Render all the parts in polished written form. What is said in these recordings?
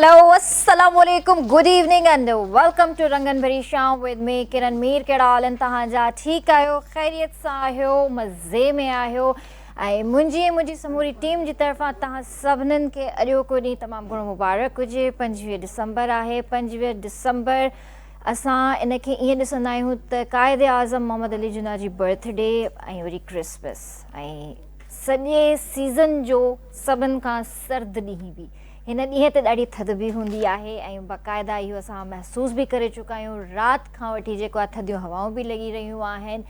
Hello, Assalamualaikum, good evening and welcome to Rangan Bhari Sham with me Kiran Mir कहिड़ा हाल आहिनि तव्हांजा ठीकु आहियो ख़ैरियत सां आहियो मज़े में आहियो ऐं मुंहिंजी समूरी टीम जी तरफ़ां तव्हां सभिनीनि खे अॼोको ॾींहुं तमामु घणो मुबारक हुजे 25 डिसंबर आहे 25 डिसंबर असां इनखे ईअं ॾिसंदा आहियूं त क़ाइदे आज़म मोहम्मद अली जिन्ना जी बर्थडे ऐं वरी क्रिसमस ऐं सॼे सीज़न जो सभिनि खां सर्द ॾींहुं बि हिन ॾींहं ते ॾाढी थधि बि हूंदी आहे ऐं बाक़ाइदा इहो असां महसूस बि करे चुका आहियूं राति खां वठी जेको आहे थधियूं हवाऊं बि लॻी रहियूं आहिनि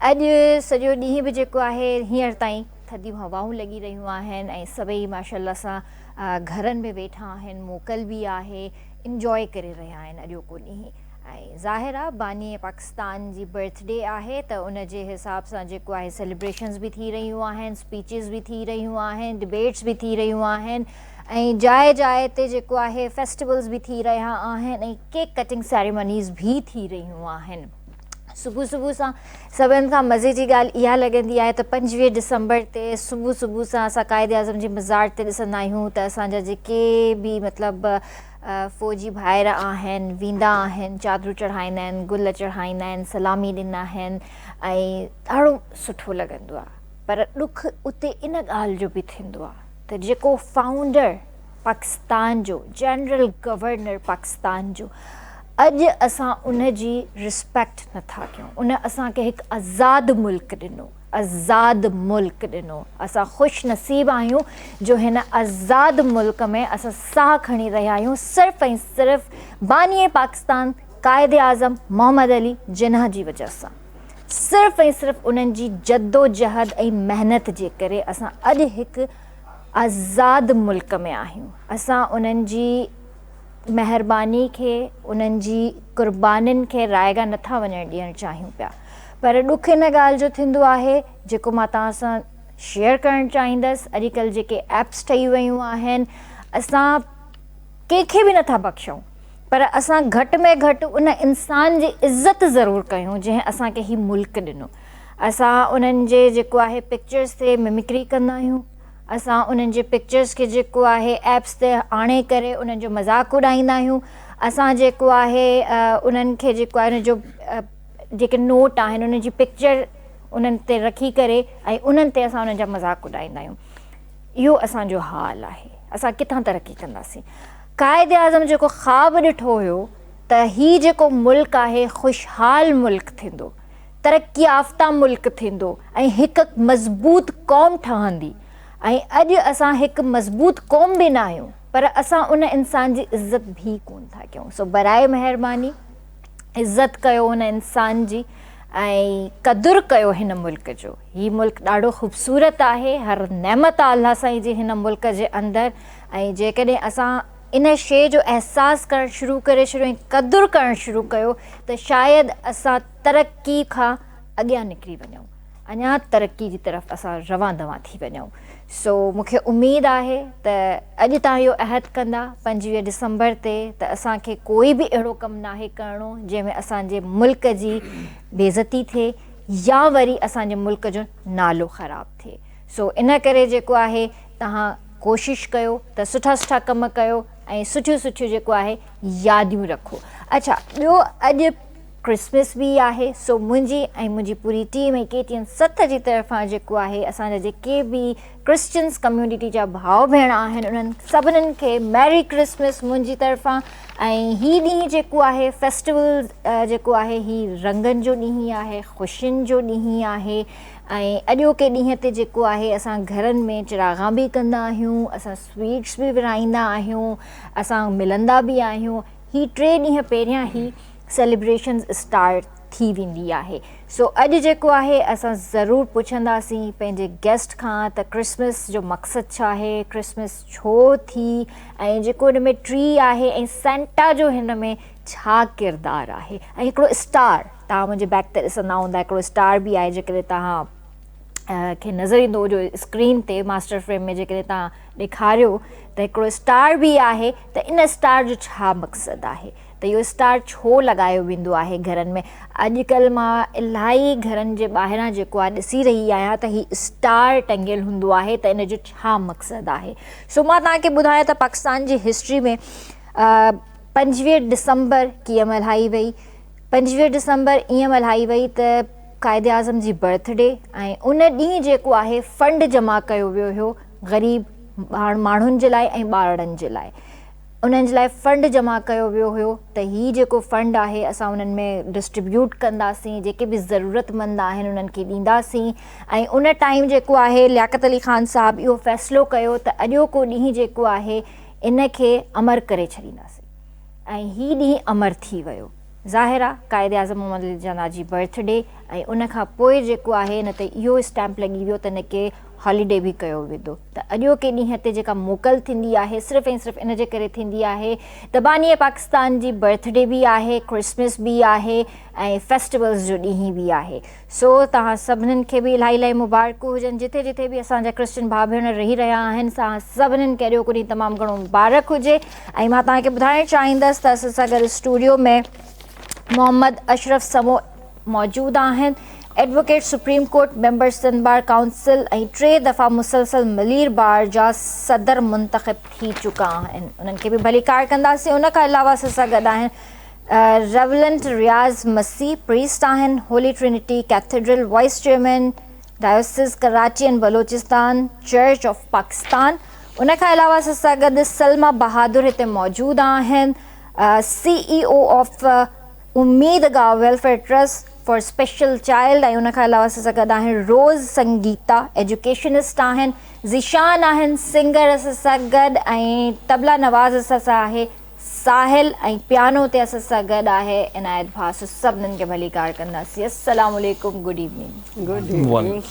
अॼु सॼो ॾींहुं बि जेको आहे हींअर ताईं थधियूं हवाऊं लॻी रहियूं आहिनि ऐं सभई माशाल्लाह सां घरनि में वेठा आहिनि मोकल बि आहे इंजॉय करे रहिया आहिनि अॼोको ॾींहुं ऐं ज़ाहिर आहे बानी पाकिस्तान जी बर्थडे आहे त उन जे हिसाब सां जेको आहे सेलिब्रेशन्स बि थी रहियूं आहिनि स्पीचिस बि थी रहियूं आहिनि डिबेट्स बि थी रहियूं आहिनि ऐं जाइ जाइ ते जेको आहे फेस्टिवल्स बि थी रहिया आहिनि ऐं केक कटिंग सेरेमनीज़ बि थी रहियूं आहिनि सुबुह सुबुह सां सभिनि खां मज़े जी ॻाल्हि इहा लॻंदी आहे त 25 डिसंबर ते सुबुह सुबुह सां असां क़ाइदे आज़म जी मज़ार ते ॾिसंदा आहियूं त असांजा जेके बि मतिलबु फ़ौजी भाइर आहिनि वेंदा आहिनि चादरूं चढ़ाईंदा आहिनि गुल चढ़ाईंदा आहिनि सलामी ॾींदा आहिनि ऐं ॾाढो सुठो लॻंदो आहे पर ॾुख उते इन ॻाल्हि जो बि थींदो आहे त जेको फाउंडर पाकिस्तान जो जनरल गवर्नर पाकिस्तान जो अॼु असां उन जी रिस्पेक्ट नथा कयूं उन असांखे हिकु आज़ादु मुल्क ॾिनो आज़ादु मुल्क ॾिनो असां ख़ुशि नसीब आहियूं जो हिन आज़ादु मुल्क में असां साह खणी रहिया आहियूं सिर्फ़ु ऐं सिर्फ़ु बानी पाकिस्तान क़ाइदे आज़म मोहम्मद अली जिन्ना जी वजह सां सिर्फ़ु ऐं सिर्फ़ु उन्हनि जी जद्दोजहद ऐं महिनत जे करे असां अॼु हिकु आज़ादु मुल्क में आहियूं असां उन्हनि जी महिरबानी खे उन्हनि जी क़ुर्बानीनि खे रायगा नथा वञणु ॾियणु चाहियूं पिया पर ॾुख इन ॻाल्हि जो थींदो आहे जेको मां तव्हां सां शेयर करणु चाहींदसि अॼुकल्ह जेके एप्स ठही वियूं आहिनि असां कंहिंखे बि नथा बख़्शूं पर असां घटि में घटि उन इंसान जी इज़त ज़रूरु कयूं जंहिं असांखे हीउ मुल्क ॾिनो असां उन्हनि जे जेको आहे पिक्चर्स ते मिमिक्री कंदा आहियूं असां उन्हनि जे पिक्चर्स खे जेको आहे एप्स ते आणे करे उन्हनि जो मज़ाक़ उॾाईंदा आहियूं असां जेको आहे उन्हनि खे जेको आहे उन जो जेके नोट आहिनि उन्हनि जी पिक्चर उन्हनि ते रखी करे ऐं उन्हनि ते असां उन्हनि जा मज़ाक़ उॾाईंदा आहियूं इहो असांजो हाल आहे असां किथां तरक़ी कंदासीं क़ाइदे आज़म जेको ख़्वाबु ॾिठो हुयो त हीउ जेको मुल्क आहे ख़ुशहाल मुल्क थींदो तरक़ी याफ़्ता मुल्क थींदो ऐं हिकु मज़बूत क़ौम ठहंदी ऐं अॼु असां हिकु मज़बूत क़ौम बि न आहियूं पर असां उन इंसान जी इज़त बि कोन था कयूं सो बराए महिरबानी इज़त कयो हुन इंसान जी ऐं क़दुरु कयो हिन मुल्क जो हीउ मुल्क ॾाढो ख़ूबसूरत आहे हर नेमत आहे अल्लाह साईं जी हिन मुल्क जे अंदरि ऐं जेकॾहिं असां इन शइ जो अहसासु करणु शुरू करे छॾियो ऐं क़दुरु करणु शुरू कयो त शायदि असां तरक़ी खां अॻियां निकिरी वञूं अञा तरक़ी जी तरफ़ असां रवां दवां थी वञूं सो मूंखे उमेदु आहे त अॼु तव्हां इहो अहद कंदा 25 डिसंबर ते त असांखे कोई बि अहिड़ो कमु नाहे करिणो जंहिंमें असांजे मुल्क जी बेइज़ती थिए या वरी असांजे मुल्क जो नालो ख़राबु थिए सो इन करे जेको आहे तव्हां कोशिशि कयो त सुठा सुठा कम कयो ऐं सुठियूं सुठियूं जेको आहे यादियूं रखो अच्छा ॿियो अॼु क्रिसमस बि आहे सो मुंहिंजी पूरी टीम ऐं KTN7 जी तरफ़ां जेको आहे असांजा जेके बि क्रिश्चियन्स कम्यूनिटी जा भाउ भेण आहिनि उन्हनि सभिनीनि खे मैरी क्रिसमस मुंहिंजी तरफ़ां ऐं हीउ ॾींहुं जेको आहे फेस्टिवल जेको आहे हीउ रंगनि जो ॾींहुं आहे ख़ुशियुनि जो ॾींहुं आहे ऐं अॼोके ॾींहं ते जेको आहे असां घरनि में चिरागा बि कंदा आहियूं असां स्वीट्स बि विराईंदा आहियूं असां मिलंदा बि आहियूं हीउ 3 ॾींहं पहिरियां ई सेलिब्रेशन्स स्टार्ट थी वेंदी आहे सो अॼु जेको आहे असां ज़रूरु पुछंदासीं पंहिंजे गेस्ट खां त क्रिसमस जो मक़सदु छा आहे क्रिसमस छो थी ऐं जेको हिन में ट्री आहे ऐं सेंटा जो हिन में छा किरदारु आहे ऐं हिकिड़ो स्टार तव्हां मुंहिंजे बैक ते ॾिसंदा हूंदा हिकिड़ो स्टार बि आहे जेकॾहिं तव्हां खे नज़र ईंदो हुजे स्क्रीन ते मास्टर फ्रेम में जेकॾहिं तव्हां ॾेखारियो त हिकिड़ो स्टार बि आहे त इन स्टार जो छा मक़सदु आहे त इहो स्टार छो लॻायो वेंदो आहे घरनि में अॼुकल्ह मां इलाही घरनि जे ॿाहिरां जेको आहे ॾिसी रही आहियां त हीउ स्टार टंगियल हूंदो आहे त इन जो छा मक़सदु आहे सो मां तव्हांखे ॿुधायां त पाकिस्तान जी हिस्ट्री में 25 डिसंबर कीअं मल्हाई वई। 25 डिसंबर ईअं मल्हाई वई त क़ाइद आज़म जी बर्थडे ऐं उन ॾींहुं जेको आहे फंड जमा कयो वियो हुयो ग़रीब माण्हुनि जे लाइ ऐं ॿारनि जे लाइ। उन्हनि जे लाइ फंड जमा कयो वियो हुयो त हीउ जेको फंड आहे असां उन्हनि में डिस्ट्रीब्यूट कंदासीं, जेके बि ज़रूरतमंद आहिनि उन्हनि खे ॾींदासीं। ऐं उन टाइम जेको आहे लियाक़त अली ख़ान साहब इहो फ़ैसिलो कयो त अॼोको ॾींहुं जेको आहे इन खे अमर करे छॾींदासीं ऐं हीउ ॾींहुं अमर थी वियो। ज़ाहिर आहे क़ाइद आज़म मोहम्मद अली जिन्ना जी बर्थडे ऐं उन खां पोइ जेको आहे न त इहो स्टैम्प लॻी वियो त इन खे हॉलीडे बि कयो वेंदो त अॼोके ॾींहं ते जेका मोकल थींदी आहे सिर्फ़ु ऐं सिर्फ़ु इन जे करे थींदी आहे त बानी पाकिस्तान जी बर्थडे बि आहे, क्रिसमस बि आहे ऐं फेस्टिवल्स जो ॾींहुं बि आहे। सो तव्हां सभिनीनि खे बि इलाही इलाही मुबारकूं हुजनि। जिथे जिथे बि असांजा क्रिश्चन भाउ भेण रही रहिया आहिनि तव्हां सभिनीनि खे अॼोको ॾींहुं तमामु घणो मुबारक हुजे। ऐं मां तव्हांखे ॿुधाइणु चाहींदसि त असां सां गॾु स्टूडियो में मोहम्मद अशरफ समो मौजूदु आहिनि, advocate supreme court member Sindh bar council ऐं 3 दफ़ा मुसलसल मलीर बार जा सदर मुंतखब थी चुका आहिनि। उन्हनि खे बि भली कार कंदासीं। उन खां अलावा असां सां गॾु आहिनि रेवलेंट रियाज़ मसीह प्रीस्ट आहिनि, Holi Trinity cathedral vice chairman डायोसिस Karachi and Balochistan church of Pakistan. उन खां अलावा असां सां गॾु सलमा बहादुर हिते मौजूदु आहिनि, CEO ऑफ उम्मीद गांव welfare trust for special child. ऐं उन खां अलावा असां सां गॾु आहिनि रोज़ संगीता एजुकेशनिस्ट आहिनि, ज़ीशान आहिनि सिंगर असां सां गॾु ऐं तबला नवाज़ असां सां आहे साहिल ऐं पियानो ते असां सां गॾु आहे इनायत भाउ। सभिनीनि खे भली कार कंदासीं। अस्सलाम वालेकुम, गुड इवनिंग। Good evening.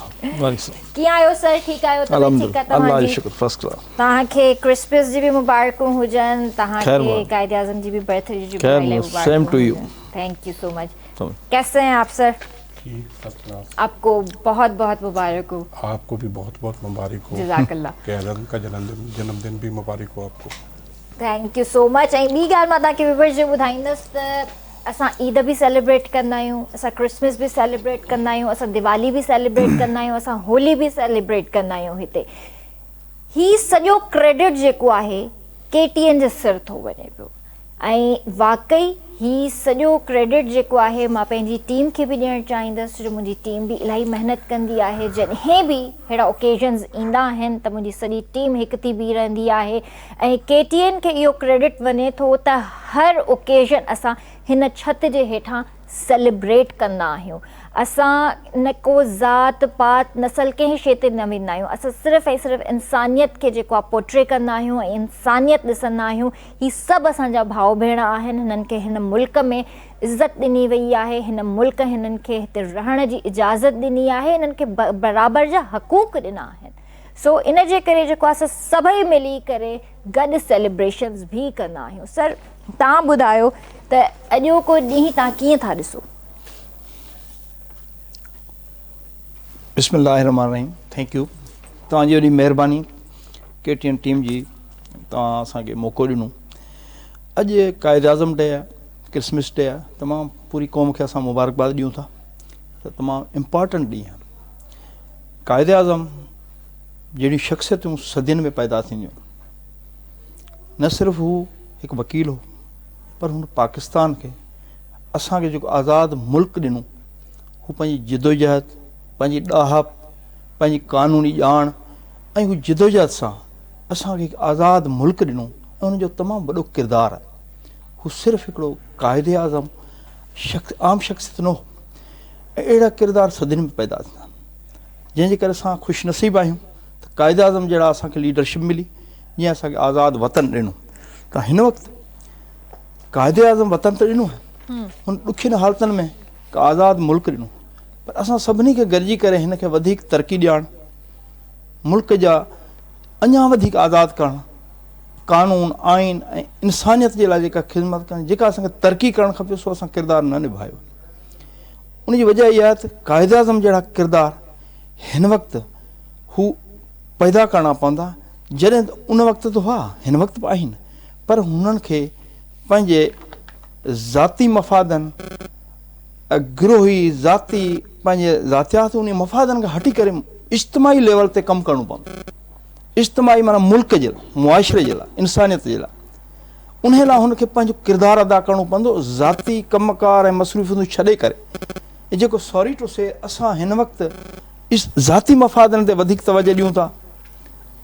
कीअं आहियो सर? ठीकु आहियो? तव्हांखे क्रिसमस जी बि मुबारकूं हुजनि, तव्हांखे क़ाइद आज़म जी बि बर्थडे जी मुबारकूं। Thank you so much. कैसे हैं आप सर? आपको बहुत बहुत मुबारक हो। आपको भी बहुत बहुत मुबारक हो। जज़ाकल्लाह। का जन्मदिन भी मुबारक हो आपको। Thank you so much. ऐं ॿी ॻाल्हि मां तव्हांखे विवश जे ॿुधाईंदसि त असां ईद बि सेलिब्रेट कंदा आहियूं, असां क्रिसमस बि सेलिब्रेट कंदा आहियूं, असां दिवाली बि सेलिब्रेट कंदा आहियूं, असां होली बि सेलिब्रेट कंदा आहियूं। हिते ही सॼो क्रेडिट जेको आहे KTN जे सिर थो वञे पियो ऐं वाकई ही सॼो क्रेडिट जेको आहे मां पंहिंजी टीम खे बि ॾियणु चाहींदसि, जो मुंहिंजी टीम बि इलाही महिनत कंदी आहे। जॾहिं बि अहिड़ा ओकेजन्स ईंदा आहिनि त मुंहिंजी सॼी टीम हिकु थी बीह रहंदी आहे ऐं KTN खे इहो क्रेडिट वञे थो त हर ओकेजन असां हिन छिति जे हेठां सेलिब्रेट कंदा आहियूं। असां न को ज़ात पात नसल कंहिं शइ ते न वेंदा आहियूं, असां सिर्फ़ु ऐं सिर्फ़ु इंसानियत खे जेको आहे पोर्ट्रे कंदा आहियूं ऐं इंसानियत ॾिसंदा आहियूं। ही सभु असांजा भाउ भेण आहिनि, हिननि खे हिन मुल्क में इज़त ॾिनी वई आहे, हिन मुल्क हिननि खे हिते रहण जी इजाज़त ॾिनी आहे, हिननि खे बराबरि जा हक़ूक़ ॾिना आहिनि। सो इन जे करे जेको आहे असां सभई मिली करे गॾु सेलिब्रेशन्स बि कंदा आहियूं। सर तव्हां ॿुधायो त अॼोको ॾींहुं तव्हां कीअं था ॾिसो? बिस्मिल्लाहिर्रहमानिर्रहीम। Thank you. तव्हांजी वॾी महिरबानी KTN टीम जी, तव्हां असांखे मौक़ो ॾिनो। अॼु क़ाइद आज़म डे आहे, क्रिसमस डे आहे, तमामु पूरी क़ौम खे असां मुबारकबाद ॾियूं था त तमामु इम्पॉर्टेंट ॾींहुं आहे। क़ाइद आज़म जहिड़ियूं शख़्सियतूं सदियुनि में पैदा थींदियूं, न सिर्फ़ु हू हिकु वकील हो पर हुन पाकिस्तान खे असांखे जेको आज़ादु मुल्क ॾिनो, हू पंहिंजी जिदोजहद, पंहिंजी ॾाहप, पंहिंजी क़ानूनी ॼाण ऐं हू जिदोजहद सां असांखे हिकु आज़ादु मुल्क ॾिनो ऐं हुनजो तमामु वॾो किरदारु आहे। हू सिर्फ़ु हिकिड़ो क़ाइद आज़म आम शख़्सियत न हो, ऐं अहिड़ा किरदार सदियुनि में पैदा थींदा, जंहिंजे करे असां ख़ुशनसीब आहियूं त क़ाइद आज़म जहिड़ा असांखे लीडरशिप मिली, जीअं असांखे आज़ादु वतन ॾिनो। त हिन वक़्तु क़ाइद आज़म वतन त ॾिनो आहे, हुन ॾुखियुनि हालतुनि में हिकु आज़ादु मुल्क ॾिनो, पर असां सभिनी खे गॾिजी करे हिन खे वधीक तरक़ी ॾियणु, मुल्क जा अञा वधीक आज़ादु करणु, क़ानून आइन ऐं इंसानियत जे लाइ जेका ख़िदमत करणु, जेका असांखे तरक़ी करणु खपे, सो असां किरदारु न निभायो। उनजी वजह इहा आहे त क़ाइद आज़म जहिड़ा किरदार हिन वक़्तु हू पैदा करणा पवंदा, जॾहिं त उन वक़्तु त हुआ, हिन वक़्तु बि आहिनि, पर हुननि खे पंहिंजे ज़ाती मफ़ादनि, गिरोही ज़ाती पंहिंजे ज़ातियात उन मफ़ादनि खां हटी करे इज्तिमाही लेवल ते कमु करणो पवंदो। इज्तिमाही माना मुल्क जे लाइ, मुआशिरे जे लाइ, इंसानियत जे लाइ। उन लाइ हुनखे पंहिंजो किरदारु अदा करिणो पवंदो, ज़ाती कमकार ऐं मसरूफ़ियतूं छॾे करे। ऐं जेको सॉरी टू से असां हिन वक़्तु ज़ाती मफ़ादनि ते वधीक तवजो ॾियूं था,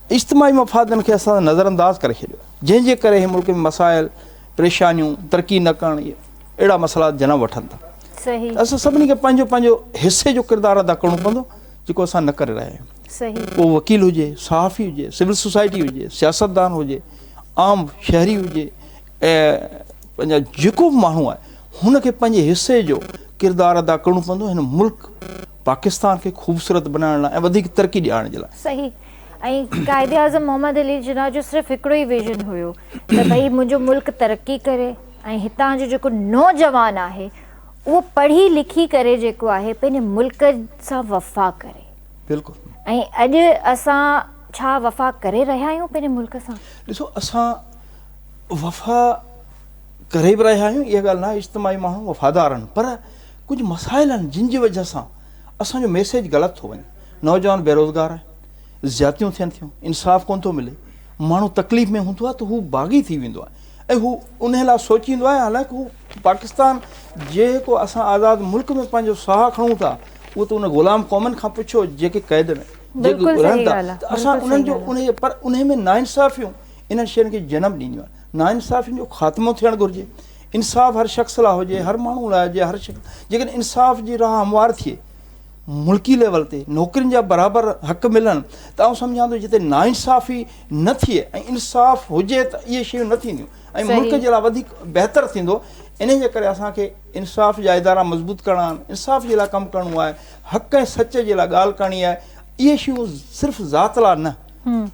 इज्तिमाही मफ़ादनि खे असां नज़रअंदाज़ करे छॾियो, जंहिंजे करे हिन मुल्क में मसाइल, परेशानियूं, तरक़ी न करणु, इहे अहिड़ा मसइला जनम वठनि था। सही असां सभिनी खे पंहिंजो पंहिंजो हिसे जो किरदारु अदा करिणो पवंदो, जेको असां न करे रहिया आहियूं। सही पोइ वकील हुजे, सहाफ़ी हुजे, सिविल सोसाइटी हुजे, सियासतदान हुजे, आम शहरी हुजे, ऐं पंहिंजा जेको बि माण्हू आहे हुनखे पंहिंजे हिसे जो किरदारु अदा करिणो पवंदो हिन मुल्क पाकिस्तान खे ख़ूबसूरत बनाइण लाइ ऐं वधीक तरक़ी ॾियारण जे लाइ। सही। ऐं क़ाइदे आज़म मोहम्मद अली जिन्ना जो सिर्फ़ु हिकिड़ो ई विज़न हुयो त भई मुंहिंजो मुल्क तरक़ी करे ऐं हितां जो जेको नौजवान आहे उहो पढ़ी लिखी करे जेको आहे पंहिंजे मुल्क सां वफ़ा करे। बिल्कुलु। ऐं अॼु असां छा वफ़ा करे रहिया आहियूं पंहिंजे मुल्क सां? ॾिसो, असां वफ़ा करे बि रहिया आहियूं, इहा ॻाल्हि न आहे, इज्तिमाही माण्हू वफ़ादार आहिनि, पर कुझु मसाइल आहिनि जिन जी वजह सां असांजो मैसेज ग़लति थो वञे। नौजवान बेरोज़गार आहे, ज़्यादतियूं थियनि थियूं, इंसाफ़ कोन थो मिले, माण्हू तकलीफ़ में हूंदो आहे त हू बाग़ी थी वेंदो आहे ऐं हू उन लाइ सोचींदो आहे, हालांकि हू पाकिस्तान जेको असां आज़ादु मुल्क में पंहिंजो साहु खणूं था, उहो त उन ग़ुलाम क़ौमनि खां पुछो जेके क़ैद में जेके रहनि था, त असां उन्हनि जो पर उन में नाइंसाफ़ियूं इन्हनि शयुनि खे जनमु ॾींदियूं आहिनि। नाइंसाफ़ियुनि जो ख़ात्मो थियणु घुरिजे, इंसाफ़ हर शख़्स लाइ हुजे, हर माण्हू लाइ हुजे, हर शख़्स जेकॾहिं इंसाफ़ जी राह हमवार थिए, मुल्की लेवल ते नौकरियुनि जा बराबरि हक़ मिलनि, त आउं सम्झां थो जिते नाइंसाफ़ी न थिए ऐं इंसाफ़ हुजे त इहे शयूं न थींदियूं ऐं मुल्क जे लाइ वधीक बहितरु थींदो। इन जे करे असांखे इंसाफ़ जा इदारा मज़बूत करणा आहिनि, इंसाफ़ जे लाइ कमु करिणो आहे, हक़ ऐं सच जे लाइ ॻाल्हि करणी आहे। इहे शयूं सिर्फ़ु ज़ात लाइ न,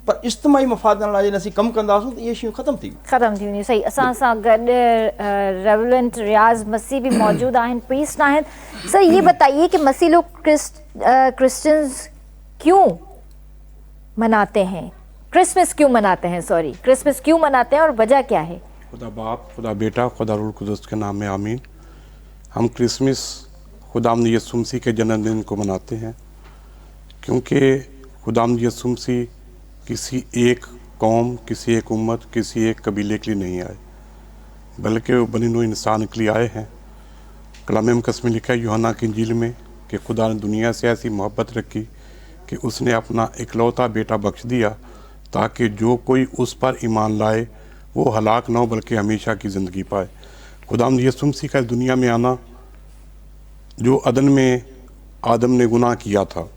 पर इज्तिमाई मफ़ादनि लाइ जॾहिं असीं कमु कंदासीं त इहे शयूं ख़तमु थी वेंदियूं। सही। असां सां गॾु रेवरेंड रियाज़ मसीह भी मौजूद आहिनि, प्रीस्ट आहिनि। सर, ये बताइए कि मसीह लोग क्रिश्चियंस क्यों मनाते हैं, क्रिसमस क्यों मनाते हैं, सॉरी क्रिसमस क्यों मनाते हैं और वजह क्या है? खुदा बाप, खुदा बेटा, खुदा रूह कुदस के नाम में आमीन। हम क्रिसमस खुदावंद यीशु मसीह के जन्मदिन को मनाते हैं, क्योंकि खुदावंद यीशु मसीह किसी एक कौम, किसी एक उम्मत, किसी एक कबीले के लिए नहीं आए, बल्कि वो बनी हुई इंसान के लिए आए हैं। कलाम मुक़द्दस में लिखा है यूहन्ना की इंजील में कि खुदा ने दुनिया से ऐसी मोहब्बत रखी कि उसने अपना इकलौता बेटा बख्श दिया, ताकि जो कोई उस पर ईमान लाए वो हलाक ना हो बल्कि हमेशा की ज़िंदगी पाए। खुदावंद यीशु मसीह का इस दुनिया में आना, जो अदन में आदम ने गुनाह किया था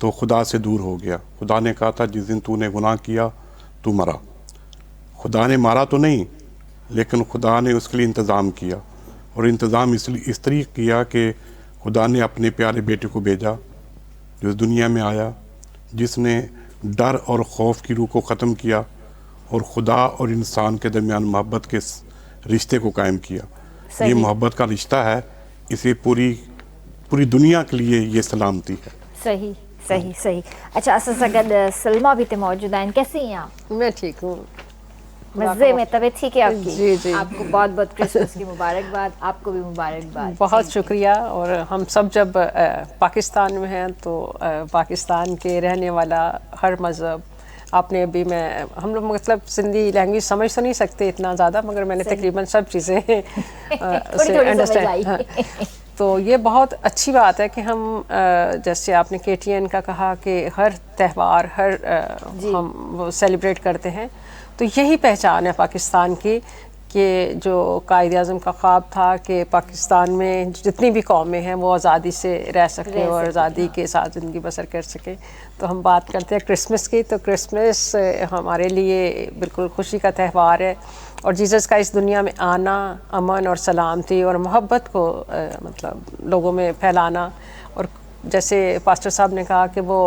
तो खुदा से दूर हो गया। खुदा ने कहा था जिस दिन तूने गुनाह किया तू मरा। खुदा ने मारा तो नहीं, लेकिन खुदा ने उसके लिए इंतज़ाम किया, और इंतज़ाम इसलिए इस तरीके किया कि खुदा ने अपने प्यारे बेटे को भेजा जो इस दुनिया में आया, जिसने डर और खौफ की रूह को ख़त्म किया और खुदा और इंसान के दरमियान मोहब्बत के रिश्ते को कायम किया। ये मोहब्बत का रिश्ता है, इसे पूरी दुनिया के लिए ये सलामती है। सही सही सही। अच्छा, असां सां गॾु सलमा भी मौजूद आहिनि। कैसी हैं आप? मैं ठीक हूँ, मज़े में, तबीयत ठीक है आपकी? जी जी। आपको बहुत बहुत क्रिसमस की मुबारकबाद। आपको भी मुबारकबाद। बहुत शुक्रिया। और हम सब जब पाकिस्तान में हैं तो पाकिस्तान के रहने वाला हर मज़हब आपने अभी हम लोग मतलब सिंधी लैंग्वेज समझ तो नहीं सकते इतना ज़्यादा, मगर मैंने तकरीबन सब चीज़ें उसे अंडरस्टैंड। तो ये बहुत अच्छी बात है कि हम जैसे आपने KTN का कहा कि हर त्यौहार हम वो सेलिब्रेट करते हैं, तो यही पहचान है पाकिस्तान की कि जो कायद आज़म का ख्वाब था कि पाकिस्तान में जितनी भी कौमें हैं वो आज़ादी से रह सकें और आज़ादी के साथ ज़िंदगी बसर कर सकें। तो हम बात करते हैं क्रिसमस की, तो क्रिसमस हमारे लिए बिल्कुल खुशी का त्यौहार है, और जीसस का इस दुनिया में आना अमन और सलामती और मोहब्बत को मतलब लोगों में फैलाना। और जैसे पास्टर साहब ने कहा कि वो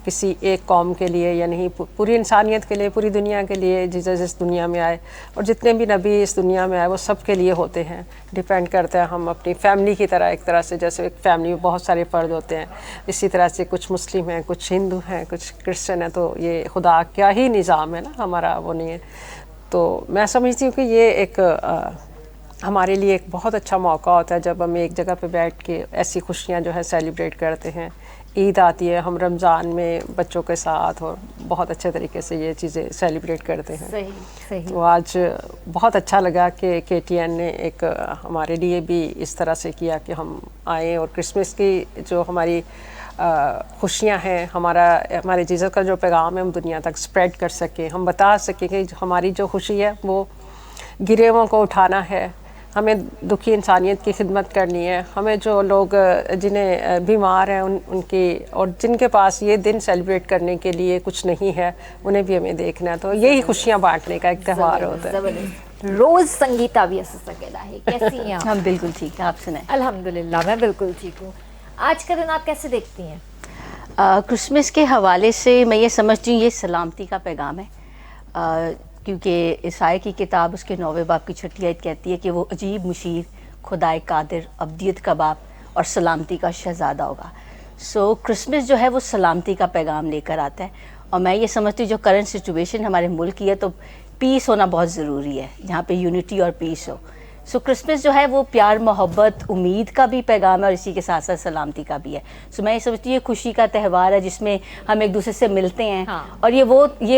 किसी एक कौम के लिए या नहीं, पूरी इंसानियत के लिए, पूरी दुनिया के लिए जीसस इस दुनिया में आए, और जितने भी नबी इस दुनिया में आए वो सब के लिए होते हैं। डिपेंड करता है, हम अपनी फैमिली की तरह, एक तरह से जैसे एक फैमिली में बहुत सारे फ़र्द होते हैं, इसी तरह से कुछ मुस्लिम हैं, कुछ हिंदू हैं, कुछ क्रिश्चियन हैं। तो ये खुदा क्या ही निज़ाम है ना, हमारा वो नहीं है। तो मैं समझती हूँ कि ये एक हमारे लिए एक बहुत अच्छा मौका होता है जब हम एक जगह पे बैठ के ऐसी खुशियाँ जो है सेलिब्रेट करते हैं। ईद आती है, हम रमज़ान में बच्चों के साथ और बहुत अच्छे तरीके से ये चीज़ें सेलिब्रेट करते हैं। सही सही। तो आज बहुत अच्छा लगा कि KTN ने एक हमारे लिए भी इस तरह से किया कि हम आए और क्रिसमस की जो हमारी खुशियाँ हैं, हमारे जीसस का जो पैगाम है हम दुनिया तक स्प्रेड कर सकें, हम बता सकें कि हमारी जो खुशी है वो गिरेवों को उठाना है, हमें दुखी इंसानियत की खिदमत करनी है, हमें जो लोग जिन्हें बीमार हैं उनकी और जिनके पास ये दिन सेलिब्रेट करने के लिए कुछ नहीं है उन्हें भी हमें देखना है। तो यही खुशियाँ बांटने का एक त्यौहार होता है। रोज संगीता भी असर सकेला है, कैसी हैं आप? हम बिल्कुल ठीक है, आप सुनाएं। अल्हम्दुलिल्लाह मैं बिल्कुल ठीक हूँ। आज का दिन आप कैसे देखती हैं? क्रिसमस के हवाले से मैं ये समझती हूँ ये सलामती का पैगाम है, क्योंकि ईसाई की किताब उसके 9वें बाब की 6ठी आयत कहती है कि वो अजीब मुशीर, खुदाए कादिर, अब्दियत का बाप और सलामती का शहज़ादा होगा। सो क्रिसमस जो है वो सलामती का पैगाम लेकर आता है। और मैं ये समझती हूँ जो करंट सिचुएशन हमारे मुल्क की है तो पीस होना बहुत ज़रूरी है, जहाँ पे यूनिटी और पीस हो। सो क्रिसमस जो है वो प्यार, मोहब्बत, उम्मीद का भी पैगाम है और इसी के साथ साथ सलामती का भी है। सो मैं ये समझती हूँ ये खुशी का त्यौहार है जिसमें हम एक दूसरे से मिलते हैं। हाँ। और ये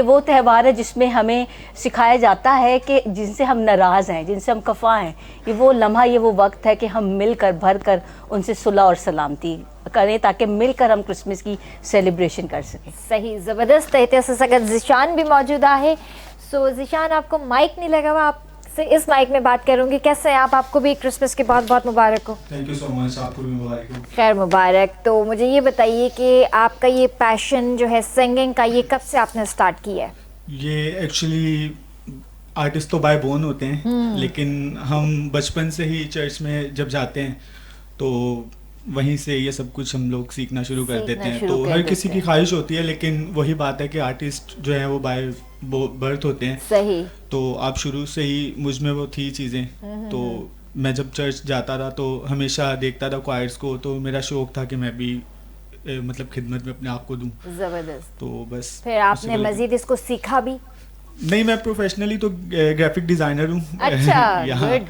वो त्यौहार है जिसमें हमें सिखाया जाता है कि जिनसे हम नाराज़ हैं, जिनसे हम खफा हैं, ये वो लम्हा, ये वो वक्त है कि हम मिलकर भर कर उनसे सुलह और सलामती करें ताकि मिलकर हम क्रिसमस की सेलिब्रेशन कर सकें। सही, ज़बरदस्त। अगर जिशान भी मौजूद है। सो जिशान, आपको माइक नहीं लगा हुआ, आपसे इस माइक में बात करूंगी। कैसे हैं आप? आपको भी क्रिसमस की बहुत बहुत मुबारक हो। थैंक यू सो मच, आपको भी मुबारक हो। खैर मुबारक। तो मुझे ये बताइए कि आपका ये पैशन जो है सिंगिंग का, ये कब से आपने स्टार्ट किया है? ये एक्चुअली आर्टिस्ट तो बाय बोर्न होते हैं, लेकिन हम बचपन से ही चर्च में जब जाते हैं तो वहीं से ये सब कुछ हम लोग सीखना शुरू कर देते हैं। तो हर किसी की ख्वाहिश होती है, लेकिन वही बात है कि आर्टिस्ट जो है वो बाय बर्थ होते हैं। सही। तो आप शुरू से ही मुझ में वो थी चीज़ें। तो मैं जब चर्च जाता था तो हमेशा देखता था क्वायर्स को, तो मेरा शौक था कि मैं भी मतलब खिदमत में अपने आप को दूं। ज़बरदस्त। तो बस फिर आपने मज़ीद इसको सीखा भी? नहीं, मैं प्रोफेशनली तो ग्राफिक डिज़ाइनर हूँ। अच्छा, गुड।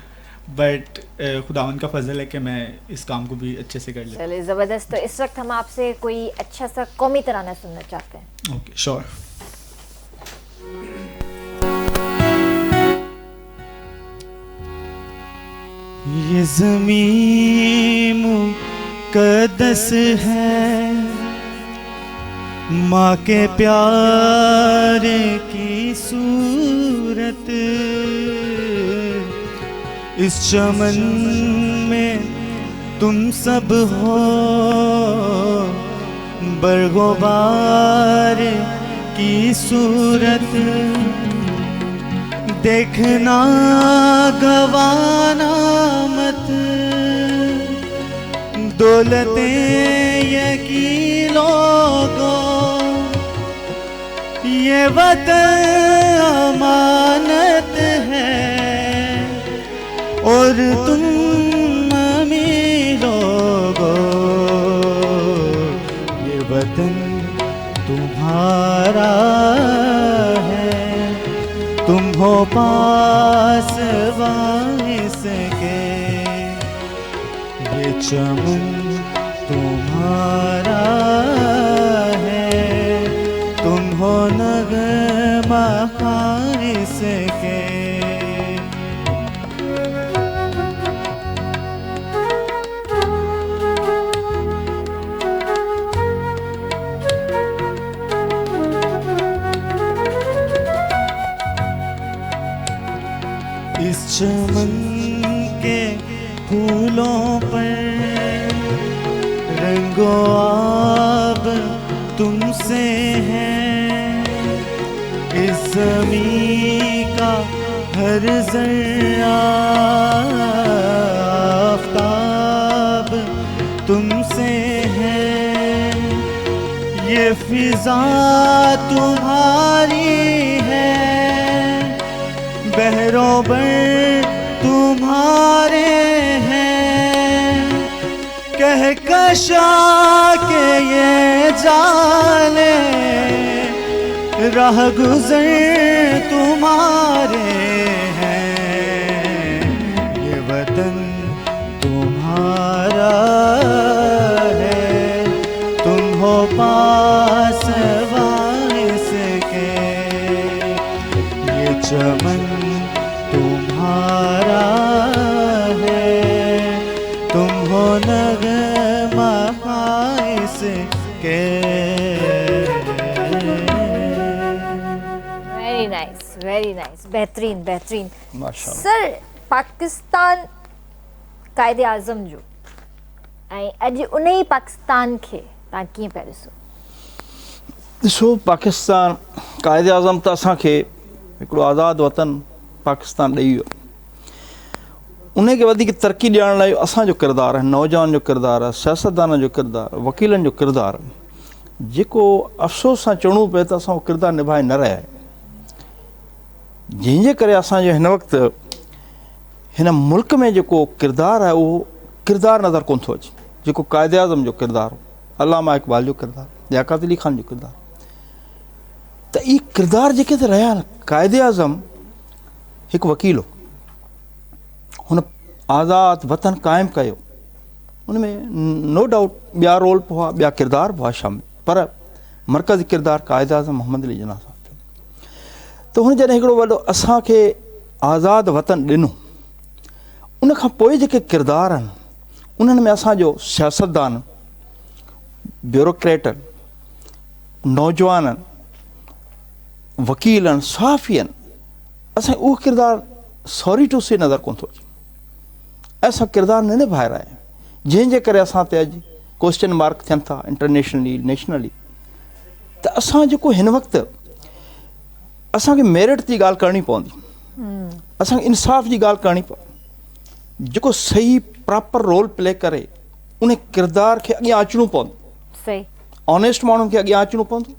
बट खुदावन का फजल है कि मैं इस काम को भी अच्छे से कर लेता चलिए, ज़बरदस्त। तो इस वक्त हम आपसे कोई अच्छा सा कौमी तराना सुनना चाहते हैं। हूँ। Okay, sure. ये ज़मीन मुक़द्दस है, माँ के प्यार की सूरत, इस चमन में तुम सब हो, बरगोबार की सूरत, देखना गवाना मत, दौलतें यकी लोगों, ये वतन अमानत है और तुम अमीर लोगों, ये वतन तुम्हारा है, तुम हो पास इसके, ये चमन तुम्हारा है, तुम हो नगमा इसके। इस चमन के फूलों पर रंगो आब तुमसे है, इस ज़मीं का हर ज़र्रा आफ़ताब तुमसे है, ये फ़िज़ा तुम्हारी है, बहरों बर तुम्हारे हैं, कहकशा के ये जाले, राह गुज़र तुम्हारे हैं, ये तुम हो नगमा इसके। वेरी नाइस, बेहतरीन बेहतरीन। माशाल्लाह। सर, पाकिस्तान कायदे आज़म जो ऐं अॼु उन ई पाकिस्तान खे तव्हां कीअं पिया ॾिसो? ॾिसो, पाकिस्तान कायदे आज़म त असांखे हिकिड़ो आज़ादु वतन पाकिस्तान ॾेई वियो। उनखे वधीक तरक़ी ॾियण लाइ असांजो किरदारु आहे, नौजवान जो किरदारु आहे, सियासतदान जो किरदारु आहे, वकीलनि जो किरदारु आहे, जेको अफ़सोस सां चवणो पए त असां उहो किरदारु निभाए न रहिया आहियूं। जंहिंजे करे असांजो हिन वक़्तु हिन मुल्क में जेको किरदारु आहे उहो किरदारु नज़र कोन थो अचे, जेको कायदे आज़म जो किरदारु, अल्लामा इक़बाल जो किरदारु, लियाक़त अली ख़ान जो किरदारु। त इहे किरदार जेके त रहिया आहिनि, कायदे आज़म हिकु वकील हो, हुन आज़ादु वतन क़ाइमु कयो, उन में नो डाउट ॿिया रोल बि हुआ, ॿिया किरदार बि हुआ शामिल, पर मरकज़ी किरदारु कायदे आज़म मोहम्मद अली जिन्ना साहब। त हुन जॾहिं हिकिड़ो वॾो असांखे आज़ादु वतन ॾिनो, उनखां पोइ जेके किरदार आहिनि उन्हनि में असांजो सियासतदान, ब्यूरोक्रेट, नौजवान, वकील, सहाफ़ी आहिनि, असां उहो किरदारु सॉरी टू से नज़र कोन थो अचे। असां किरदारु न निभाए रहिया आहियूं, जंहिंजे करे असां ते अॼु क्वेश्चन मार्क थियनि था इंटरनेशनली, नेशनली। त असां जेको हिन वक़्तु असांखे मेरिट जी ॻाल्हि करणी पवंदी, असांखे इंसाफ़ जी ॻाल्हि करणी पवंदी, जेको सही प्रॉपर रोल प्ले करे उन किरदार खे अॻियां अचिणो पवंदो। सही, ऑनेस्ट माण्हुनि खे अॻियां अचिणो पवंदो,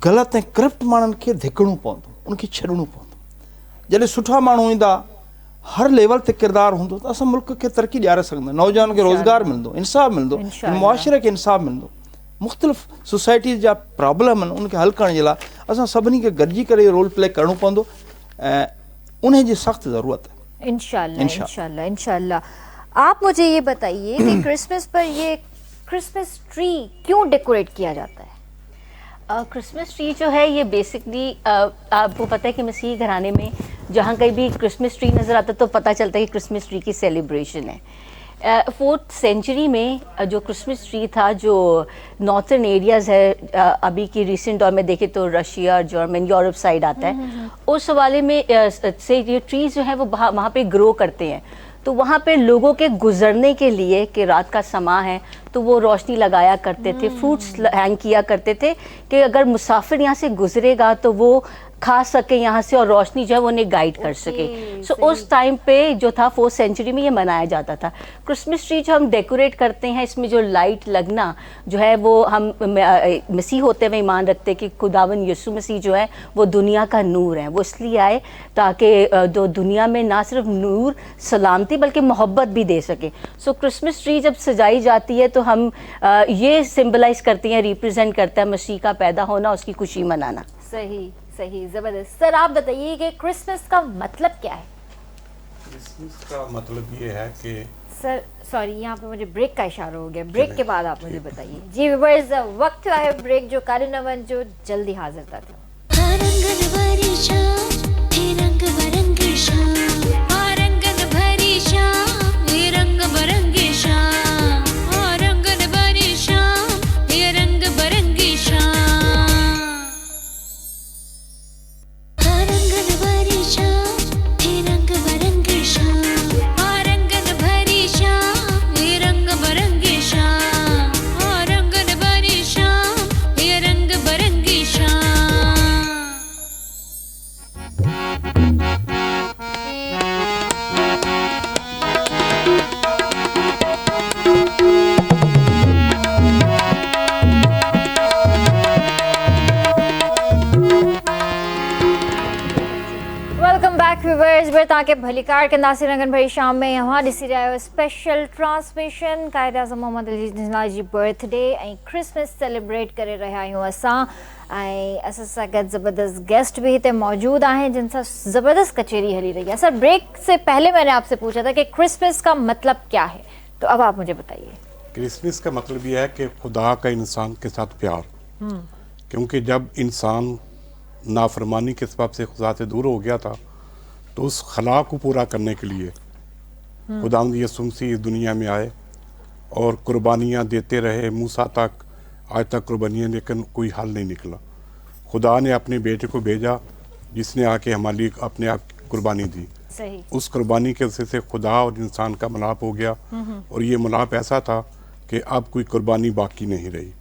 ग़लति ऐं करप्ट माण्हुनि खे धिकणो पवंदो, उनखे छॾिणो पवंदो। जॾहिं सुठा माण्हू ईंदा, हर लेवल ते किरदारु हूंदो, त असां मुल्क खे तरक़ी ॾियारे सघंदा, नौजवान खे रोज़गार मिलंदो, इंसाफ़ मिलंदो, मुआशिरे खे इंसाफ़ मिलंदो। मुख़्तलिफ़ सोसाइटीज़ जा प्रॉब्लम आहिनि, उनखे हल करण जे लाइ असां सभिनी खे गॾिजी करे रोल प्ले करणो पवंदो ऐं उन जी सख़्त ज़रूरत है। इंशाल्लाह इंशाल्लाह। आप मुझे ये बताइए कि क्रिसमस पर ये क्रिसमस ट्री क्यों डेकोरेट किया जाता है? क्रिसमस ट्री जो है ये बेसिकली आपको पता है कि मसीही घराने में जहाँ कहीं भी क्रिसमस ट्री नज़र आता है तो पता चलता है कि क्रिसमस ट्री की सेलिब्रेशन है। 4th सेंचुरी में जो क्रिसमस ट्री था, जो नॉर्थर्न एरियाज़ है, अभी की रिसेंट दौर में देखें तो रशिया, जर्मन, यूरोप साइड आता है, उस हवाले में से ये ट्रीज़ जो है वो वहाँ पे ग्रो करते हैं। तो वहाँ पे लोगों के गुजरने के लिए कि रात का समा है तो वो रोशनी लगाया करते थे, फ्रूट्स हैंग किया करते थे कि अगर मुसाफिर यहाँ से गुजरेगा तो वो खा सके यहाँ से और रोशनी जो है वो उन्हें गाइड कर सके। सो उस टाइम पे जो था 4th सेंचुरी में ये मनाया जाता था। क्रिसमस ट्री जो हम डेकोरेट करते हैं, इसमें जो लाइट लगना जो है वो हम मसीह होते हुए ईमान रखते हैं कि खुदावन यीशु मसीह जो है वो दुनिया का नूर है। वो इसलिए आए ताकि जो दुनिया में ना सिर्फ नूर सलामती बल्कि मोहब्बत भी दे सके। सो क्रिसमस ट्री जब सजाई जाती है तो हम ये सिम्बलाइज करती हैं, रिप्रेजेंट करता है मसीह का पैदा होना, उसकी खुशी मनाना। सही सही, ज़बरदस्त। सर आप बताइए कि क्रिसमस का मतलब क्या है? क्रिसमस का मतलब ये है कि सर सॉरी, यहाँ पे मुझे ब्रेक का इशारा हो गया, ब्रेक के बाद आप मुझे बताइए। जी व्यूअर्स, वक्त है ब्रेक जो कार्यान्वयन जो जल्दी हाजिर था। ताकि भलीकार के नासिर रंगन भरी शाम में यहाँ ॾिसी रहिया आहियो स्पेशल ट्रांसमिशन कायदे आज़म मोहम्मद अली जिन्ना जी बर्थडे ऐं क्रिसमस सेलिब्रेट करे रहिया आहियूं असां। ऐं असां सां गॾु ज़बरदस्त गेस्ट भी हिते मौजूद हैं जिन सां ज़बरदस्त कचेरी हली रही है। सर ब्रेक से पहले मैंने आपसे पूछा था कि क्रिसमस का मतलब क्या है, तो अब आप मुझे बताइए। क्रिसमस का मतलब ये है कि खुदा का इंसान के साथ प्यार, क्योंकि जब इंसान नाफरमानी के सबब से खुदा से दूर हो गया था तो उस खला को पूरा करने के लिए खुदावंद यीशु मसीह इस दुनिया में आए और कुर्बानियाँ देते रहे, मूसा तक, आज तक कुर्बानियाँ, लेकिन कोई हल नहीं निकला। खुदा ने अपने बेटे को भेजा जिसने आके हमारे लिए अपने आप कुर्बानी दी। सही। उस कुर्बानी के वजह से खुदा और इंसान का मिलाप हो गया और ये मिलाप ऐसा था कि अब कोई कुर्बानी बाकी नहीं रही।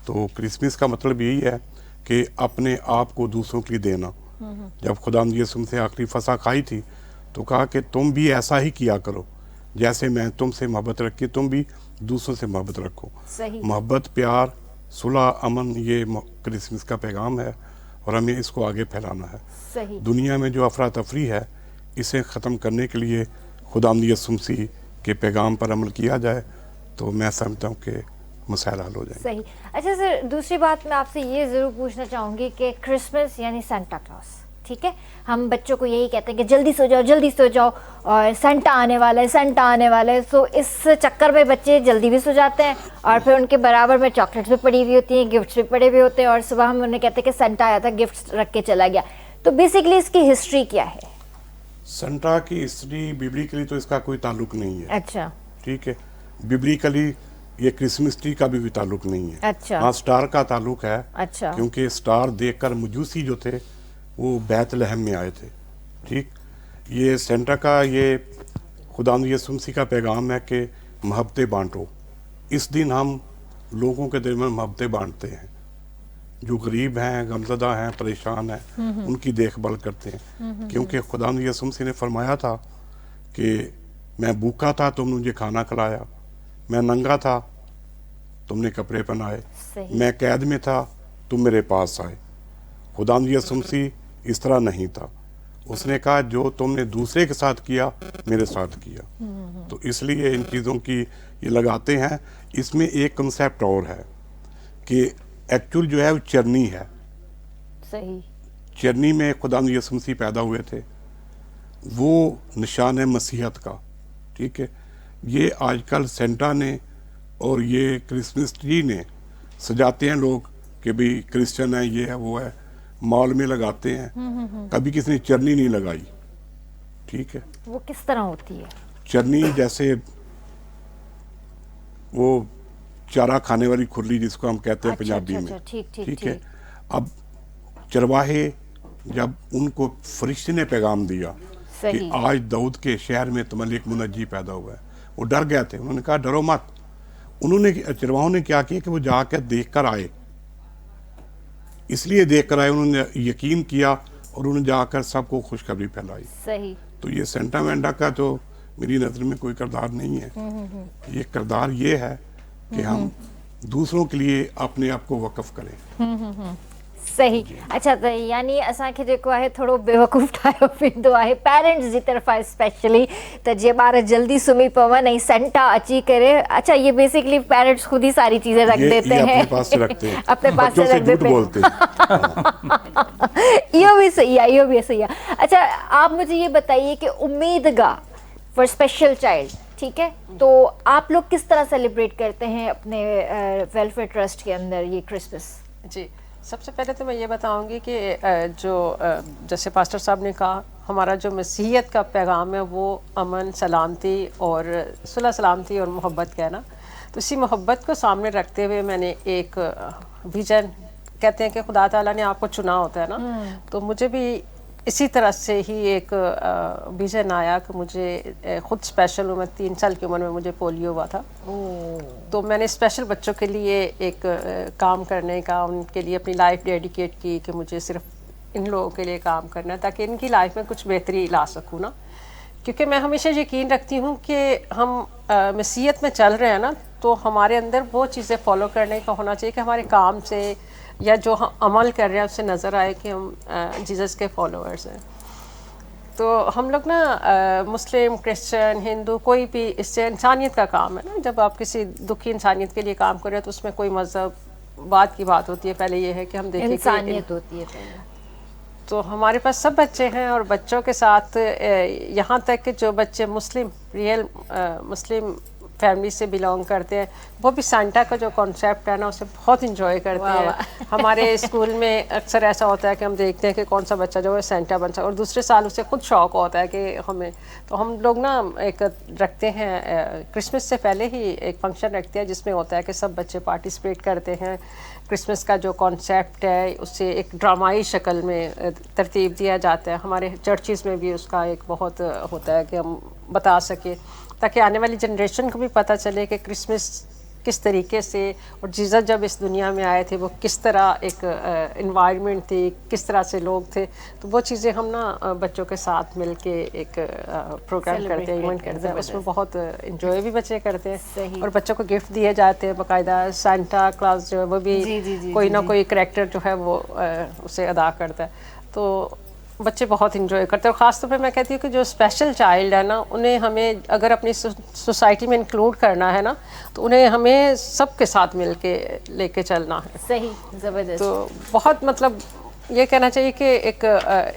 तो क्रिसमस का मतलब यही है कि अपने आप को दूसरों के लिए देना। जब खुदावंद यीशु से आखिरी फसा खाई थी तो कहा कि तुम भी ऐसा ही किया करो, जैसे मैं तुमसे मोहब्बत रखी तुम भी दूसरों से मोहब्बत रखो। सही। मोहब्बत, प्यार, सुलह, अमन, ये क्रिसमस का पैगाम है और हमें इसको आगे फैलाना है। सही। दुनिया में जो अफरा तफरी है इसे ख़त्म करने के लिए खुदावंद यीशु मसीह के पैगाम पर अमल किया जाए तो मैं समझता हूँ कि मसाइल हल हो जाएंगे। सही। अच्छा सर, दूसरी बात मैं आपसे ये ज़रूर पूछना चाहूँगी कि क्रिसमस यानी सेंटा क्लॉज, ठीक है, हम बच्चों को यही कहते हैं कि जल्दी सो जाओ, जल्दी सो जाओ, और सेंटा आने वाला है, सेंटा आने वाला है। सो इस चक्कर में बच्चे जल्दी भी सो जाते हैं और फिर उनके बराबर में चॉकलेट्स भी पड़ी हुई होती हैं, गिफ्ट्स भी पड़े हुए होते हैं, और सुबह हम उन्हें कहते हैं कि सेंटा आया था, गिफ्ट्स रख के चला गया। तो बेसिकली इसकी हिस्ट्री क्या है? सेंटा की हिस्ट्री बिब्लिकली तो इसका कोई ताल्लुक नहीं है। अच्छा। ठीक है, बिब्लिकली ये क्रिसमस ट्री का भी ताल्लुक नहीं है। अच्छा। हाँ, स्टार का ताल्लुक है। अच्छा। क्योंकि स्टार देखकर मजूसी जो थे वो बैतलहम में आए थे। ठीक, ये सेंटा का ये खुदावंद यीशु मसीह का पैगाम है कि मोहब्बतें बांटो। इस दिन हम लोगों के दिल में मोहब्बतें बांटते हैं, जो गरीब हैं, गमज़दा हैं, परेशान हैं, उनकी देखभाल करते हैं। क्योंकि खुदावंद यीशु मसीह ने फरमाया था कि मैं भूखा था तुमने मुझे खाना खिलाया, मैं नंगा था तुमने कपड़े पहनाए, सही। मैं कैद में था तुम मेरे पास आए। खुदावंद यीशु मसीह इस तरह नहीं था, उसने कहा जो तुमने दूसरे के साथ किया मेरे साथ किया। तो इसलिए इन चीज़ों की ये लगाते हैं। इसमें एक कंसेप्ट और है कि एक्चुअल जो है वो चरनी है। सही। चरनी में खुदावंद यीशु मसीह पैदा हुए थे, वो निशान है मसीहत का। ठीक है, ये आजकल सेंटा ने और ये क्रिसमस ट्री ने सजाते हैं लोग कि भाई क्रिश्चियन है, ये है, वो है, मॉल में लगाते हैं। कभी किसी ने चरनी नहीं लगाई। ठीक है, वो किस तरह होती है? चरनी जैसे वो चारा खाने वाली खुरली जिसको हम कहते हैं अच्छा, पंजाबी अच्छा, में। ठीक, ठीक, ठीक है, ठीक। अब चरवाहे जब उनको फरिश्ते ने पैगाम दिया कि सही। आज दाऊद के शहर में तुम्हारे एक मुनज्जी पैदा हुआ है, वो डर गए थे। उन्होंने कहा डरो मत। उन्होंने चरवाहों ने क्या किया कि वो जाकर देख कर आए, इसलिए देख कर आए, उन्होंने यकीन किया और उन्होंने जाकर सबको खुशखबरी फैलाई। सही। तो ये सेंटा मेंटा का तो मेरी नज़र में कोई किरदार नहीं है। ये किरदार ये है कि हम दूसरों के लिए अपने आप को वक़्फ़ करें। सही। अच्छा, त यानी असांखे जेको आहे थोरो बेवकूफ़ ठाहियो वेंदो आहे पेरेंट्स जी तरफ़ां स्पेशली, त जे ॿार जल्दी सुम्ही पवनि ऐं सेंटा अची करे, अच्छा ये बेसिकली पेरेंट्स खुद ही सारी चीज़ें रख देते ये हैं, अपने पास से रखते हैं, अपने पास बच्चों से से रख झूठ देते हैं। बोलते हैं। यो भी सही है, यो भी सही है। अच्छा, आप मुझे ये बताइए कि उम्मीदगाह फॉर स्पेशल चाइल्ड, ठीक है, तो आप लोग किस तरह सेलिब्रेट करते हैं अपने वेलफेयर ट्रस्ट के अंदर ये क्रिसमस? जी, सबसे पहले तो मैं ये बताऊंगी कि जो जैसे पास्टर साहब ने कहा, हमारा जो मसीहियत का पैगाम है वो अमन, सलामती और सुलह सलामती और मोहब्बत का है ना। तो इसी मोहब्बत को सामने रखते हुए मैंने एक विजन, कहते हैं कि खुदा ताला ने आपको चुना होता है ना, तो मुझे भी इसी तरह से ही एक विजन आया कि मुझे खुद स्पेशल हूँ। मैं 3 साल की उम्र में मुझे पोलियो हुआ था, तो मैंने स्पेशल बच्चों के लिए एक काम करने का, उनके लिए अपनी लाइफ डेडिकेट की कि मुझे सिर्फ इन लोगों के लिए काम करना है ताकि इनकी लाइफ में कुछ बेहतरी ला सकूँ ना। क्योंकि मैं हमेशा यकीन रखती हूँ कि हम मसीहत में चल रहे हैं ना, तो हमारे अंदर वो चीज़ें फॉलो करने का होना चाहिए कि हमारे काम से या जो हम अमल कर रहे हैं उससे नज़र आए कि हम जीसस के फॉलोअर्स हैं। तो हम लोग ना मुस्लिम, क्रिश्चियन, हिंदू, कोई भी, इससे इंसानियत का काम है ना। जब आप किसी दुखी इंसानियत के लिए काम कर रहे हो तो उसमें कोई मज़हब बात की बात होती है, पहले ये है कि हम देखें इंसानियत होती है पहले। तो हमारे पास सब बच्चे हैं और बच्चों के साथ यहाँ तक कि जो बच्चे मुस्लिम, रियल मुस्लिम फैमिली से बिलोंग करते हैं, वो भी सांता का जो कॉन्सेप्ट है ना उसे बहुत इंजॉय करते हैं। हमारे स्कूल में अक्सर ऐसा होता है कि हम देखते हैं कि कौन सा बच्चा जो है सांता बन सकता है, और दूसरे साल उसे खुद शौक होता है कि हमें, तो हम लोग ना एक रखते हैं क्रिसमस से पहले ही एक फंक्शन रखते हैं जिसमें होता है कि सब बच्चे पार्टिसिपेट करते हैं। क्रिसमस का जो कॉन्सेप्ट है उसे एक ड्रामाई शक्ल में तरतीब दिया जाता है। हमारे चर्चिज़ में भी उसका एक बहुत होता है कि हम बता सके, ताकि आने वाली जनरेशन को भी पता चले कि क्रिसमस किस तरीके से, और जीसस जब इस दुनिया में आए थे वो किस तरह एक इन्वायरमेंट थी, किस तरह से लोग थे। तो वो चीज़ें हम ना बच्चों के साथ मिल के एक प्रोग्राम करते हैं, इवेंट करते हैं, उसमें बहुत इंजॉय भी बच्चे करते हैं। और बच्चों को गिफ्ट दिए जाते हैं बाकायदा। सांता क्लॉज जो है वो भी कोई ना कोई करैक्टर जो है वो उसे अदा करता है, तो बच्चे बहुत इंजॉय करते हैं। और ख़ास तौर पे मैं कहती हूँ कि जो स्पेशल चाइल्ड है ना, उन्हें हमें अगर अपनी सोसाइटी में इंक्लूड करना है ना, तो उन्हें हमें सबके साथ मिल के लेके चलना है। सही, ज़बरदस्त। तो बहुत मतलब ये कहना चाहिए कि एक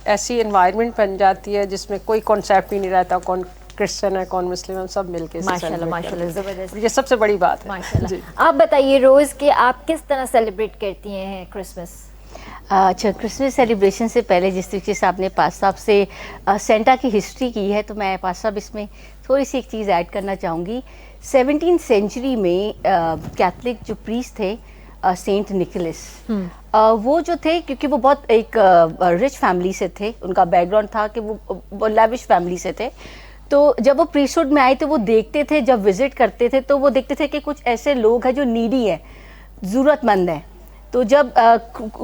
ऐसी इन्वायरमेंट बन जाती है जिसमें कोई कॉन्सेप्ट ही नहीं रहता, कौन क्रिश्चियन है कौन मुस्लिम है, सब मिल के माशाल्लाह माशाल्लाह, ज़बरदस्त। ये सबसे बड़ी बात है। माशाल्लाह। आप बताइए रोज़ कि आप किस तरह सेलिब्रेट करती हैं क्रिसमस? अच्छा, क्रिसमस सेलिब्रेशन से पहले जिस तरीके से आपने पास साहब से सेंटा की हिस्ट्री की है, तो मैं पास साहब इसमें थोड़ी सी एक चीज़ ऐड करना चाहूँगी। 17वीं सेंचुरी में कैथलिक जो प्रीस्ट थे सेंट निकोलस, वो जो थे, क्योंकि वो बहुत एक रिच फैमिली से थे, उनका बैकग्राउंड था कि वो लैविश फैमिली से थे। तो जब वो प्रीस्टहुड में आए तो वो देखते थे, जब विजिट करते थे तो वो देखते थे कि कुछ ऐसे लोग हैं जो नीडी हैं, ज़रूरतमंद हैं। तो जब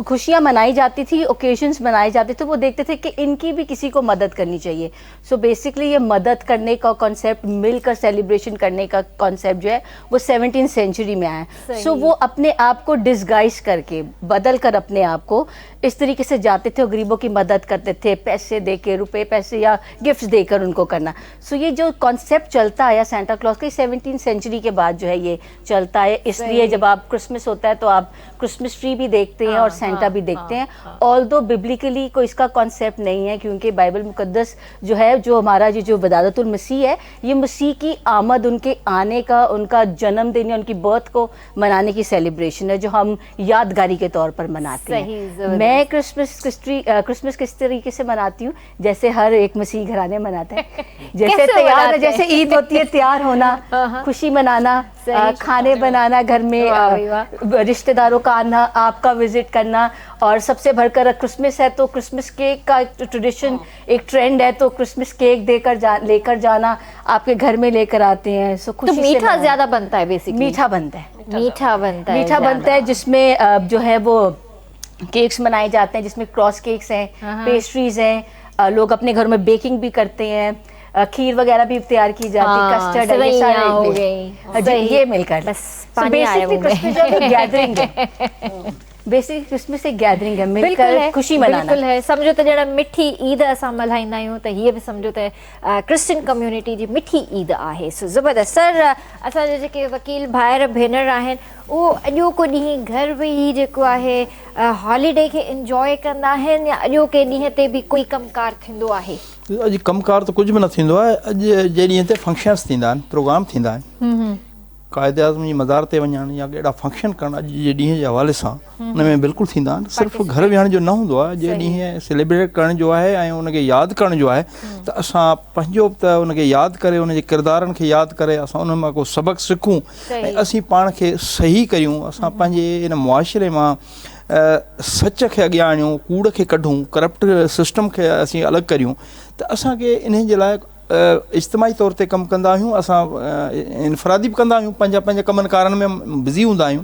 खुशियाँ मनाई जाती थी, ओकेजन्स मनाए जाते थे, वो देखते थे कि इनकी भी किसी को मदद करनी चाहिए। सो बेसिकली ये मदद करने का कॉन्सेप्ट, मिलकर सेलिब्रेशन करने का कॉन्सेप्ट जो है वो 17वीं सेंचुरी में आया। सो वो अपने आप को डिस्गाइज करके, बदल कर अपने आप को इस तरीके से जाते थे और गरीबों की मदद करते थे, पैसे दे के, रुपये पैसे या गिफ्ट्स देकर उनको करना। सो ये जो कॉन्सेप्ट चलता आया सांता क्लॉज का 17वीं सेंचुरी के बाद जो है ये चलता है। इसलिए जब आप क्रिसमस होता है तो आप क्रिसमस ट्री भी देखते हैं और सेंटा भी देखते हैं। ऑल्दो बिब्लिकली कोई इसका कॉन्सेप्ट नहीं है, क्योंकि बाइबल मुकद्दस जो है, जो हमारा जो विलादतुल मसीह है, ये मसीह की आमद, उनके आने का, उनका जन्मदिन या उनकी बर्थ को मनाने की सेलिब्रेशन है, जो हम यादगारी के तौर पर मनाते हैं। मैं क्रिसमस किस तरीके से मनाती हूँ, जैसे हर एक मसीह घराने मनाता है। जैसे तैयार, जैसे ईद होती है, तैयार होना, खुशी मनाना, खाने बनाना, घर में रिश्तेदारों का आना, आपका विजिट करना, और सबसे बढ़कर क्रिसमस है तो क्रिसमस केक का ट्रेडिशन, एक ट्रेंड है, तो क्रिसमस केक लेकर जाना, आपके घर में लेकर आते हैं। सो खुशी, तो मीठा ज्यादा बनता है, बेसिकली मीठा बनता है, मीठा बनता है, जिसमें जो है वो केक्स बनाए जाते हैं, जिसमें क्रॉस केक्स हैं, पेस्ट्रीज हैं, लोग अपने घर में बेकिंग भी करते हैं, खीर वगैरह भी तैयार की जाती है, कस्टर्ड ये सारे हो गई, ये मिलकर बस पानी आया मुंह में। गैदरिंग है, बेसिकली क्रिसमस एक गैदरिंग है, मिलकर खुशी मनाना। बिल्कुल है। समझो तो जड़ा मिठी ईद असां मल्हाईंदा आहियूं, त हीअ बि सम्झो त क्रिश्चियन कम्युनिटी जी मिठी ईद आहे। सो ज़बरदस्त। सर, असांजा जेके वकील भाइर भेनर आहिनि, उहो अॼोको ॾींहुं घर वेही जेको आहे हॉलीडे खे इंजॉय कंदा आहिनि, या अॼोके ॾींहं ते बि कोई कमकार थींदो आहे? अॼु कमकार त कुझु बि न थींदो आहे। अॼु जे ॾींहं ते फंक्शन्स थींदा आहिनि, प्रोग्राम थींदा आहिनि, क़ाइद आज़म जी मज़ार ते वञणु या अहिड़ा फंक्शन करणु अॼु जे ॾींहं जे हवाले सां हुन में बिल्कुलु थींदा आहिनि। सिर्फ़ु घर विहण जो न हूंदो आहे, जे ॾींहं सेलिब्रेट करण जो आहे ऐं उनखे यादि करण जो आहे, त असां पंहिंजो त उनखे यादि करे, उनजे किरदारनि खे यादि करे असां उन मां को सबक़ु सिखूं ऐं असीं पाण खे सही करियूं। असां पंहिंजे इन मुआशिरे मां सच खे अॻियां आणियूं, कूड़ खे कढूं, करप्ट सिस्टम खे असीं अलॻि करियूं। त असांखे इन जे लाइ इज्तिमाही तौर ते कमु कंदा आहियूं, असां इनफरादी बि कंदा आहियूं, पंहिंजा कमनि कारनि में बिज़ी हूंदा आहियूं,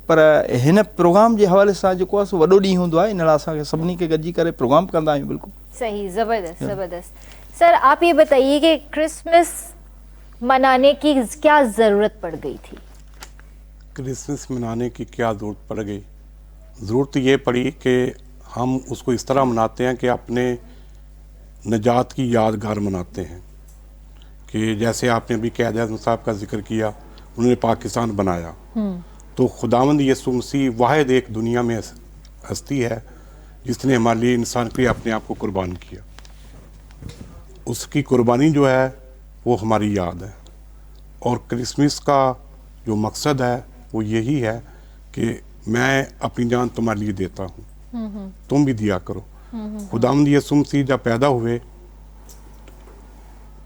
पर हिन प्रोग्राम जे हवाले सां जेको आहे सो वॾो ॾींहुं हूंदो आहे, इन लाइ असांखे सभिनी खे गॾिजी करे प्रोग्राम कंदा आहियूं। बिल्कुलु सही, ज़बरदस्त ज़बरदस्त। सर, आप ये बताइए कि क्रिसमस मनाने की क्या ज़रूरत पड़ गई थी? क्रिसमस मनाने की क्या ज़रूरत पड़ गई? ज़रूरत ये पड़ी कि हम उसको इस तरह मनाते हैं कि अपने निजात की यादगार मनाते हैं। कि जैसे आपने अभी क़ायद आज़म साहब का जिक्र किया, उन्होंने पाकिस्तान बनाया, तो खुदावंद यीशु मसीह वाहिद एक दुनिया में हस्ती है जिसने हमारे लिए, इंसान के लिए अपने आप को कुर्बान किया। उसकी कुर्बानी जो है वो हमारी याद है, और क्रिसमस का जो मकसद है वो यही है कि मैं अपनी जान तुम्हारे लिए देता हूँ, तुम भी दिया करो। खुदावंद यीशु मसीह जब पैदा हुए,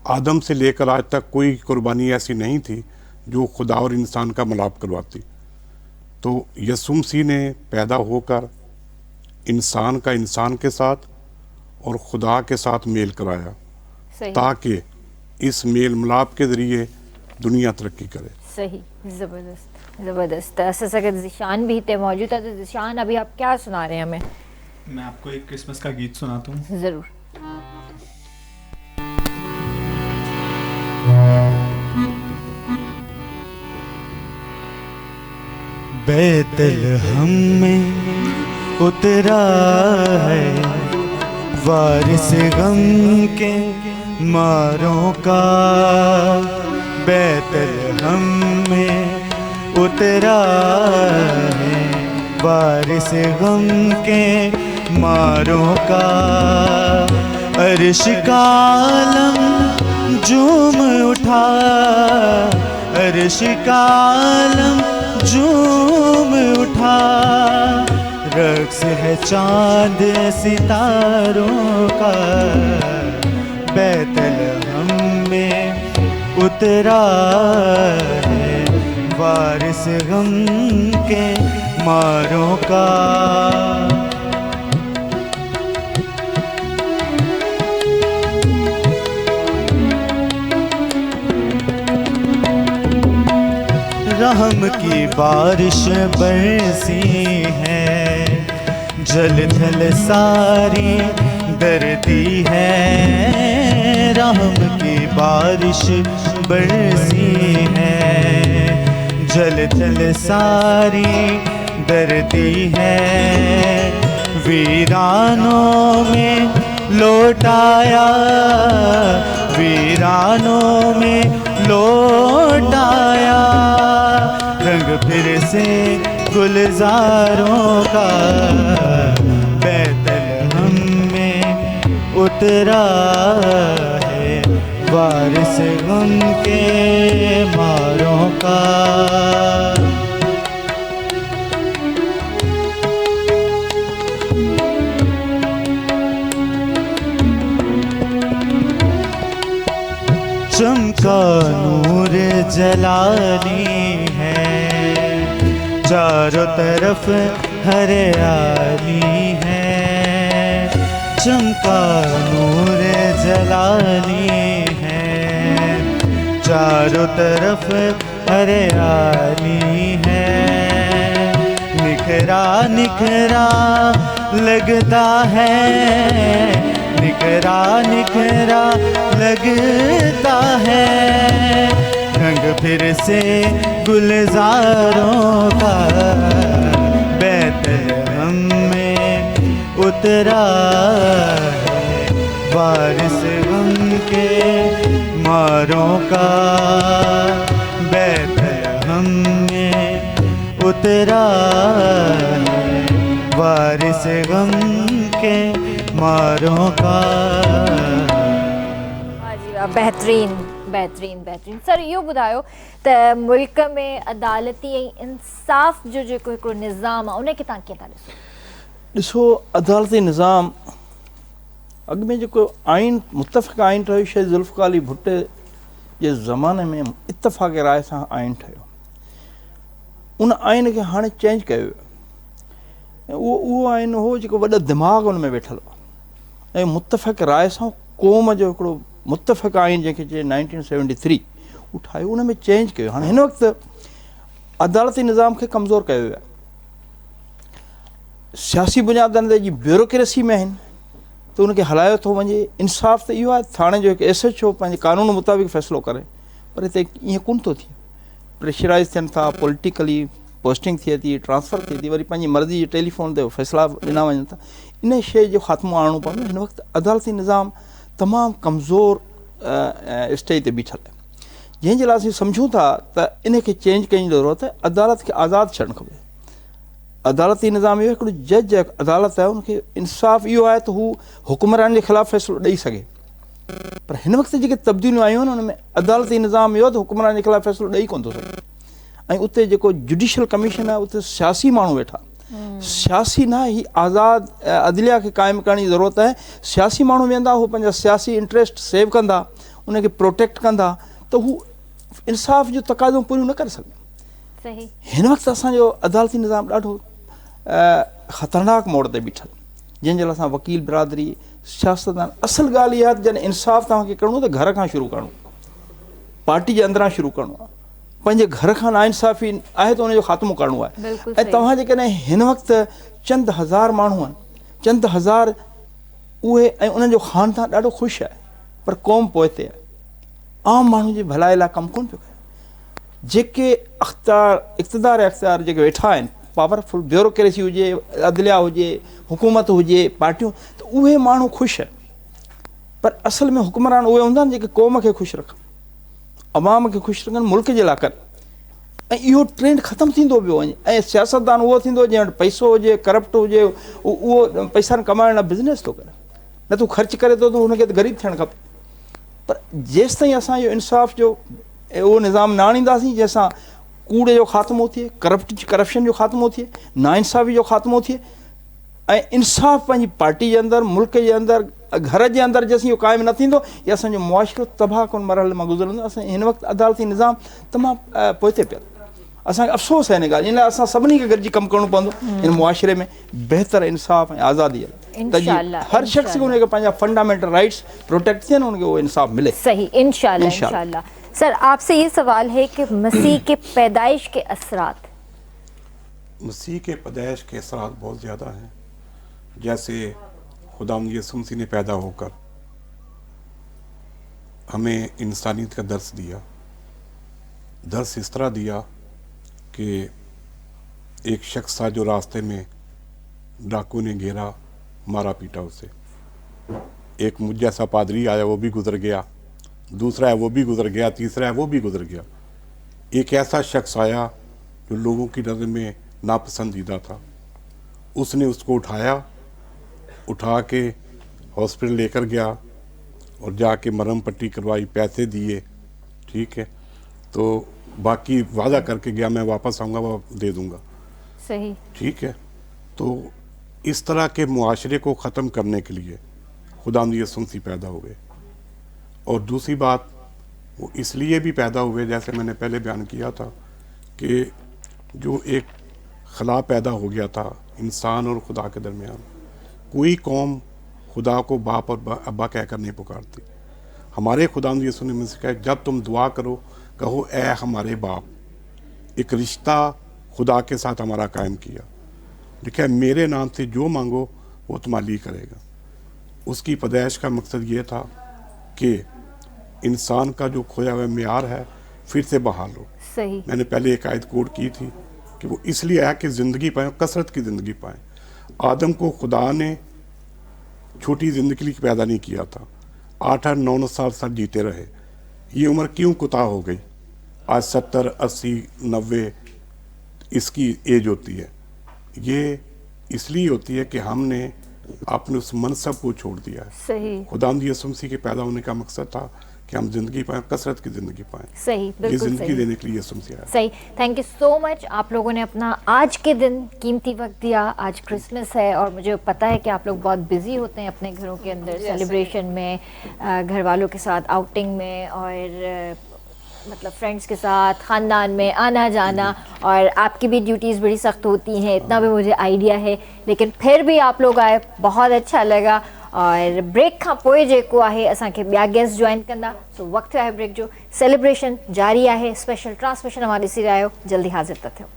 आदम से लेकर आज तक कोई कुर्बानी ऐसी नहीं थी जो खुदा और इंसान का मिलाप करवाती। तो यीशु मसीह ने पैदा होकर इंसान का इंसान के साथ और खुदा के साथ मेल कराया, सही ताकि इस मेल मिलाप के ज़रिए दुनिया तरक्की करे। सही, ज़बरदस्त ज़बरदस्त। ऐसा कि ज़िशान भी थे मौजूद है। तो ज़िशान, अभी आप क्या सुना रहे हैं हमें? मैं आपको एक क्रिसमस का गीत सुनाता हूँ। ज़रूर। बैतलहम में उतरा है वारिस गम के मारों का, बैतलहम में उतरा है वारिस गम के मारों का। अर्श का आलम झूम उठा, अर्श का आलम झूम उठा, रक्स है चांद सितारों का। बैतलहम में उतरा है वारिस गम के मारों का। रहम की बारिश बरसी है, जल थल सारी दर्दी है। रहम की बारिश बरसी है, जल थल सारी दर्दी है। वीरानों में लौटाया, वीरानों में लौटाया, रंग फिर से गुलजारों का। बैतलहम में उतरा है वारिस गम के मारों का। चमका नूर जलाली है, चारों तरफ हरियाली है। चमका नूर जलाली है, चारों तरफ हरियाली है। निखरा निखरा लगता है, निखरा निखरा लगता है, रंग फिर से गुलजारों का। बैतलहम में उतरा है वारिस गम के मारों का। बैतलहम में उतरा है वारिस गम के मारों का। बेहतरीन बेहतरीन बेहतरीन। सर इहो ॿुधायो त मुल्क में अदालती ऐं इंसाफ़ जो जेको हिकिड़ो निज़ाम आहे उन खे तव्हां कीअं था ॾिसो? ॾिसो, अदालती निज़ाम अॻु में जेको आइन मुतफ़िक़ आइन ठहियो, शेख ज़ुल्फ़िकार अली भुट्ट जे ज़माने में इतफ़ाक़ राय सां आइन ठहियो। उन आइन खे हाणे चेंज कयो वियो। उहो आइन हो जेको वॾा दिमाग़ उन में वेठल हो ऐं मुतफ़िक़ राय सां क़ौम जो हिकिड़ो मुतफ़िक़ आइन जंहिंखे चए 1973 उहो ठाहियो, उन में चेंज कयो। हाणे हिन वक़्तु अदालती निज़ाम खे कमज़ोर कयो वियो आहे। सियासी बुनियादनि ते जी ब्यूरोक्रेसी में आहिनि त उनखे हलायो थो वञे। इंसाफ़ त इहो आहे थाणे जो हिकु SHO पंहिंजे कानून मुताबिक़ फ़ैसिलो करे, पर हिते ईअं कोन थो थिए। प्रेशराइज़ थियनि था, पॉलिटिकली पोस्टिंग थिए थी, ट्रांसफ़र थिए थी, वरी पंहिंजी मर्ज़ी जे टेलीफोन ते फ़ैसिला ॾिना वञनि था। इन शइ जो ख़ात्मो आणणो पवंदो। हिन वक़्तु अदालती निज़ाम तमामु कमज़ोर स्टेज ते बीठल आहे, जंहिंजे लाइ असीं सम्झूं था त इन खे चेंज करण जी ज़रूरत आहे। अदालत खे आज़ादु छॾणु खपे। अदालती निज़ाम इहो हिकिड़ो जज अदालत आहे, उनखे इंसाफ़ इहो आहे त हू हुकुमरान जे ख़िलाफ़ु फ़ैसिलो ॾेई सघे, पर हिन वक़्तु जेके तब्दीलियूं आयूं आहिनि हुन में अदालती निज़ाम इहो त हुकुमरान जे ख़िलाफ़ु फ़ैसिलो ॾेई कोन थो सघे ऐं उते जेको जुडिशल कमीशन आहे उते सियासी माण्हू वेठा सियासी न ही आज़ाद अदलिया खे क़ाइमु करण जी ज़रूरत आहे सियासी माण्हू वेंदा हू पंहिंजा सियासी इंट्रस्ट सेव कंदा उनखे प्रोटेक्ट कंदा त हू इंसाफ़ जो तक़ाज़ो पूरियूं न करे सघंदा सही हिन वक़्तु असांजो अदालती निज़ाम ॾाढो ख़तरनाक मोड़ ते बीठल जंहिंजे लाइ असां वकील बिरादरी सियासतदान असुलु ॻाल्हि इहा आहे त जॾहिं इंसाफ़ तव्हांखे करिणो त घर खां शुरू करिणो पार्टी जे अंदरां शुरू करिणो आहे पंहिंजे घर खां नाइंसाफ़ी आहे त उनजो ख़ात्मो करिणो आहे बिल्कुलु ऐं तव्हां जेकॾहिं हिन वक़्तु चंद हज़ार माण्हू आहिनि चंद हज़ार उहे ऐं उन्हनि जो ख़ानदान ॾाढो ख़ुशि आहे पर क़ौम पोइ ते आहे आम माण्हू जी भलाई लाइ कमु कोन पियो करे जेके इक़्तिदार अख़्तियार जेके वेठा आहिनि पावरफुल ब्यूरोक्रेसी हुजे अदलिया हुजे हुकूमत हुजे पार्टियूं त उहे माण्हू ख़ुशि आहिनि पर असल में हुकुमरान उहे हूंदा आहिनि जेके क़ौम खे ख़ुशि रखनि अवाम खे ख़ुशि रखनि मुल्क जे लाइ कनि ऐं इहो ट्रेंड ख़तमु थींदो पियो वञे ऐं सियासतदान उहो थींदो जंहिं वटि पैसो हुजे करप्ट हुजे उहो पैसा कमाइण लाइ बिज़नेस थो करे न तूं ख़र्चु करे थो त हुनखे त ग़रीब थियणु खपे पर जेसि ताईं असां इहो इंसाफ़ जो उहो निज़ाम न आणींदासीं जंहिंसां कूड़े जो ख़ात्मो थिए करप्शन जो ख़ात्मो थिए नाइंसाफ़ी जो ख़ात्मो थिए ऐं इंसाफ़ पंहिंजी पार्टी जे अंदरि मुल्क जे अंदरि घर जे अंदरि जेसीं इहो क़ाइमु न थींदो या असांजो मुआशिरो तबाह कोन मरहले मां गुज़रंदो असां हिन वक़्तु अदालती निज़ाम तमामु पोइते पियो असांखे अफ़सोस आहे हिन ॻाल्हि इन लाइ असां सभिनी खे गॾिजी कमु करिणो पवंदो हिन मुआशिरे में बहितर इंसाफ़ ऐं आज़ादी हर शख़्स खे उनखे पंहिंजा फंडामेंटल राइट्स प्रोटेक्ट थियनि उनखे उहो इंसाफ़ मिले सही इंशाल्लाह सर आपसे ये सवाल है कि मसीह के पैदाइश के असरात मसीह के पैदाइश के असरात बहुत ज़्यादा हैं जैसे खुदावंद यीशु मसीह ने पैदा होकर हमें इंसानियत का दर्स दिया दर्स इस तरह दिया कि एक शख्स था जो रास्ते में डाकू ने घेरा मारा पीटा उसे एक मुझ जैसा पादरी आया वो भी गुजर गया दूसरा है वो भी गुजर गया तीसरा है वो भी गुजर गया एक ऐसा शख्स आया जो लोगों की नज़र में नापसंदीदा था उसने उसको उठा के हॉस्पिटल लेकर गया और जाके मरहम पट्टी करवाई पैसे दिए ठीक है तो बाकी वादा करके गया मैं वापस आऊँगा वो दे दूँगा सही ठीक है तो इस तरह के मुआशरे को ख़त्म करने के लिए खुदावंद यीशु मसीह पैदा हुए और दूसरी बात वो इसलिए भी पैदा हुए जैसे मैंने पहले बयान किया था कि जो एक खला पैदा हो गया था इंसान और खुदा के दरमियान कोई कौम खुदा को बाप और अब्बा कहकर नहीं पुकारती हमारे खुदावंद यीशु ने मुझसे कहा जब तुम दुआ करो कहो ए हमारे बाप एक रिश्ता खुदा के साथ हमारा कायम किया लिखा है मेरे नाम से जो मांगो वो तुम्हारे लिए करेगा उसकी पैदाइश का मकसद ये था कि इंसान का जो खोया हुआ म्यार है फिर से बहाल हो सही मैंने पहले एक आयत कोट की थी कि वो इसलिए आया कि ज़िंदगी पाएँ कसरत की ज़िंदगी पाएँ आदम को खुदा ने छोटी ज़िंदगी के लिए पैदा नहीं किया था 8-8 9 साल तक जीते रहे ये उम्र क्यों कुता हो गई आज 70 80 90 इसकी एज होती है ये इसलिए होती है कि हमने अपने उस मनसब को छोड़ दिया है सही खुदावंद यीशु मसीह के पैदा होने का मकसद था कि हम जिंदगी पाएं कसरत की जिंदगी पाएं सही ये बिल्कुल जिंदगी सही देने के लिए यीशु मसीह आया सही थैंक यू सो मच आप लोगों ने अपना आज के दिन कीमती वक्त दिया आज क्रिसमस है और मुझे पता है कि आप लोग बहुत बिजी होते हैं अपने घरों के अंदर सेलिब्रेशन में घर वालों के साथ आउटिंग में और मतलब फ्रेंड्स के साथ ख़ानदान में आना जाना और आपकी भी ड्यूटीज़ बड़ी सख्त होती हैं इतना भी मुझे आइडिया है लेकिन फिर भी आप लोग आए बहुत अच्छा लगा और ब्रेक खां पोइ जेको आहे असांखे ॿिया गेस्ट जॉइन कंदा सो वक़्तु आहे ब्रेक जो सेलिब्रेशन जारी आहे स्पेशल ट्रांसमिशन तव्हां ॾिसी रहिया आहियो जल्दी हाज़िर था थियो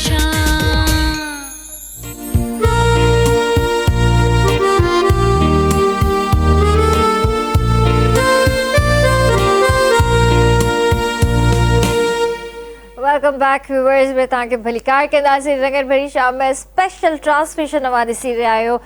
शाम वेलकम बैक व्यूअर्स में तव्हांखे भलीकार कंदासीं रंगनि भरी शाम में स्पेशल ट्रांसमिशन अवां ॾिसी रहिया आहियो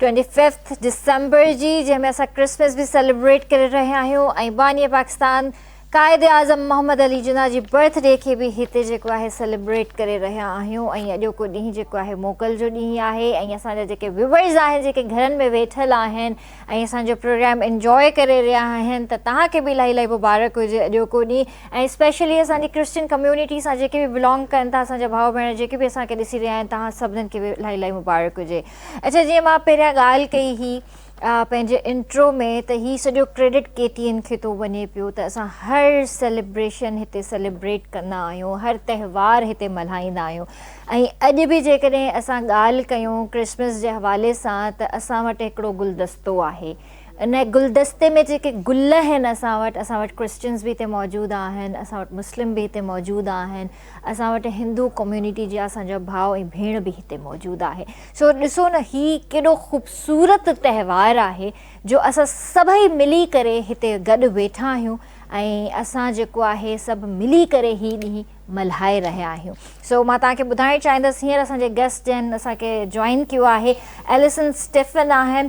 25 दिसंबर जी, जंहिंमें असां क्रिसमस भी सेलिब्रेट करे रहिया आहियूं ऐं बानी पाकिस्तान कायद आज़म मोहम्मद अली जिन्ना जी बर्थडे के भी हिते जेको आहे सेलिब्रेट करे रहिया आहियूं ऐं अॼोको ॾींहुं जेको आहे मोकल जो ॾींहुं आहे ऐं असांजा जेके व्यूअर्स आहिनि जेके घरनि में वेठल आहिनि ऐं असांजो प्रोग्राम इंजॉय करे रहिया आहिनि त तव्हांखे बि इलाही इलाही मुबारक हुजे अॼोको ॾींहुं ऐं स्पेशली असांजी क्रिश्चियन कम्युनिटी सां जेके बि बिलोंग कनि था असांजा भाउ भेण जेके बि असांखे ॾिसी रहिया आहिनि तव्हां सभिनीनि खे बि इलाही इलाही मुबारक हुजे। अच्छा, जीअं मां पहिरियां ॻाल्हि कई हुई पंहिंजे इंट्रो में त ही सॼो क्रेडिट KTN खे थो वञे पियो त असां हर सेलिब्रेशन हिते सेलिब्रेट कंदा आहियूं, हर त्योहार हिते मल्हाईंदा आहियूं ऐं अॼु बि जेकॾहिं असां ॻाल्हि कयूं क्रिसमस जे हवाले सां त असां वटि हिकिड़ो गुलदस्तो आहे। इन गुलदस्ते में जेके गुल आहिनि असां वटि क्रिश्चियंस बि हिते मौजूदु आहिनि, असां वटि मुस्लिम बि हिते मौजूदु आहिनि, असां वटि हिंदू कम्युनिटी जा असांजा भाउ ऐं भेण बि हिते मौजूदु आहे। सो ॾिसो न, ही केॾो ख़ूबसूरत त्योहार आहे जो असां सभई मिली करे हिते गॾु वेठा आहियूं ऐं असां जेको आहे सभु मिली करे ही ॾींहुं मल्हाए रहिया आहियूं। सो मां तव्हांखे ॿुधाइणु चाहींदसि, हींअर असांजे गेस्ट जन असांखे जॉइन कयो आहे एलिसन स्टीफन आहिनि,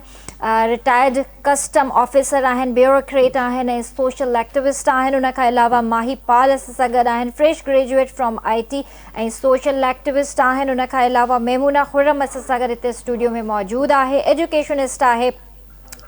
रिटायर्ड कस्टम ऑफिसर आहिनि, ब्यूरोक्रेट आहिनि ऐं सोशल एक्टिविस्ट आहिनि। उनखां अलावा माही पाल असां सां गॾु आहिनि, फ्रेश ग्रेजुएट फ्रॉम IT ऐं सोशल एक्टिविस्ट आहिनि। उनखां अलावा मेमूना खुर्रम असां सां गॾु हिते स्टूडियो में मौजूदु आहे, एजुकेशनिस्ट आहे।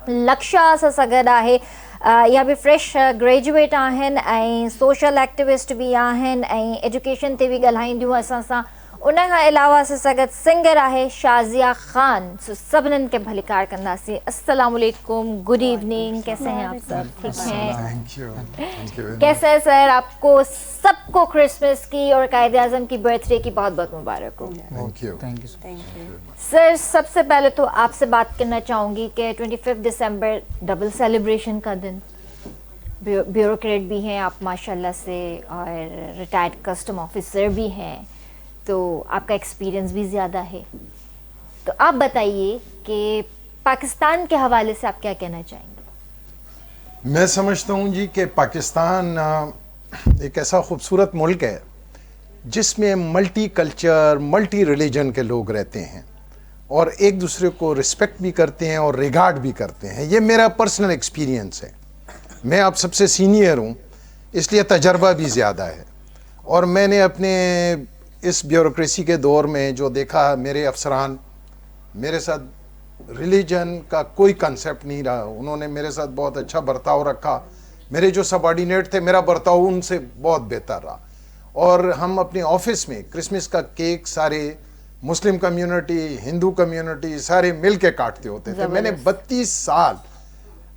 लक्षा असां सां गॾु आहे, इहा बि फ्रेश ग्रेजुएट आहिनि ऐं सोशल एक्टिविस्ट बि आहिनि ऐं एजुकेशन ते बि ॻाल्हाईंदियूं असां सां। उनखां अलावा असां सां गॾु सिंगर आहे शाज़िया ख़ान। सो सभिनीनि खे भलीकार कंदासीं। अस्सलाम वालेकुम, गुड इवनिंग, कैसे हैं आप सब? ठीक हैं? Thank you. कैसे है सर? आपको सबको क्रिसमस की और कायद आज़म की बर्थडे की बहुत बहुत मुबारक हो। Thank you. सर, सबसे पहले तो आपसे बात करना चाहूँगी कि 25 दिसंबर डबल सेलिब्रेशन का दिन, ब्यूरोक्रेट भी हैं आप माशाल्लाह से और रिटायर्ड कस्टम ऑफिसर भी हैं, तो आपका एक्सपीरियंस भी ज़्यादा है, तो आप बताइए कि पाकिस्तान के हवाले से आप क्या कहना चाहेंगे? मैं समझता हूँ जी कि पाकिस्तान एक ऐसा खूबसूरत मुल्क है जिसमें मल्टी कल्चर, मल्टी रिलीजन के लोग रहते हैं और एक दूसरे को रिस्पेक्ट भी करते हैं और रिगार्ड भी करते हैं। ये मेरा पर्सनल एक्सपीरियंस है। मैं आप सबसे सीनियर हूँ, इसलिए तजर्बा भी ज़्यादा है और मैंने अपने इस ब्यूरोक्रेसी के दौर में जो देखा, मेरे अफसरान, मेरे साथ रिलीजन का कोई कंसेप्ट नहीं रहा। उन्होंने मेरे साथ बहुत अच्छा बर्ताव रखा। मेरे जो सबॉर्डिनेट थे, मेरा बर्ताव उनसे बहुत बेहतर रहा और हम अपने ऑफिस में क्रिसमस का केक सारे मुस्लिम कम्युनिटी, हिंदू कम्युनिटी सारे मिल के काटते होते थे। मैंने 32 साल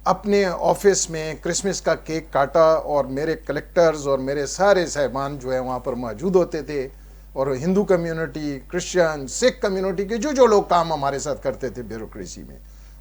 अपने ऑफिस में क्रिसमस का केक काटा और मेरे कलेक्टर्स और मेरे सारे साहिबान जो है वहाँ पर मौजूद होते थे और Hindu community, Christian, Sikh community के जो लोग काम हमारे साथ करते थे ब्यूरोक्रेसी में,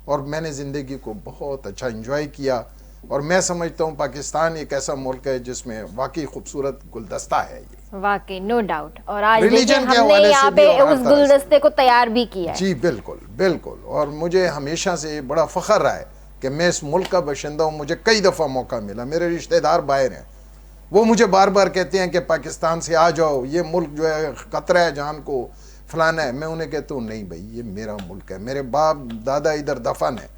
और मैंने ज़िंदगी को बहुत अच्छा एंजॉय किया। और मैं समझता हूँ पाकिस्तान एक ऐसा मुल्क है जिसमें वाकई खूबसूरत गुलदस्ता है ये, वाकई नो डाउट। और आज रिलीजन देखिए के हमने हवाले से यहाँ भी पे और हर उस तरह से। गुलदस्ते को तैयार भी किया है। जी बिल्कुल बिल्कुल। और मुझे हमेशा से बड़ा फ़ख्र रहा है कि मैं इस मुल्क का बाशिंदा हूँ। मुझे कई दफ़ा मौका मिला, मेरे रिश्तेदार बाहर हैं, वो मुझे बार बार कहते हैं कि पाकिस्तान से आ जाओ, ये मुल्क जो है ख़तरा है जान को, फलाना है। मैं उन्हें कहता हूँ नहीं भाई, ये मेरा मुल्क है, मेरे बाप दादा इधर दफन है,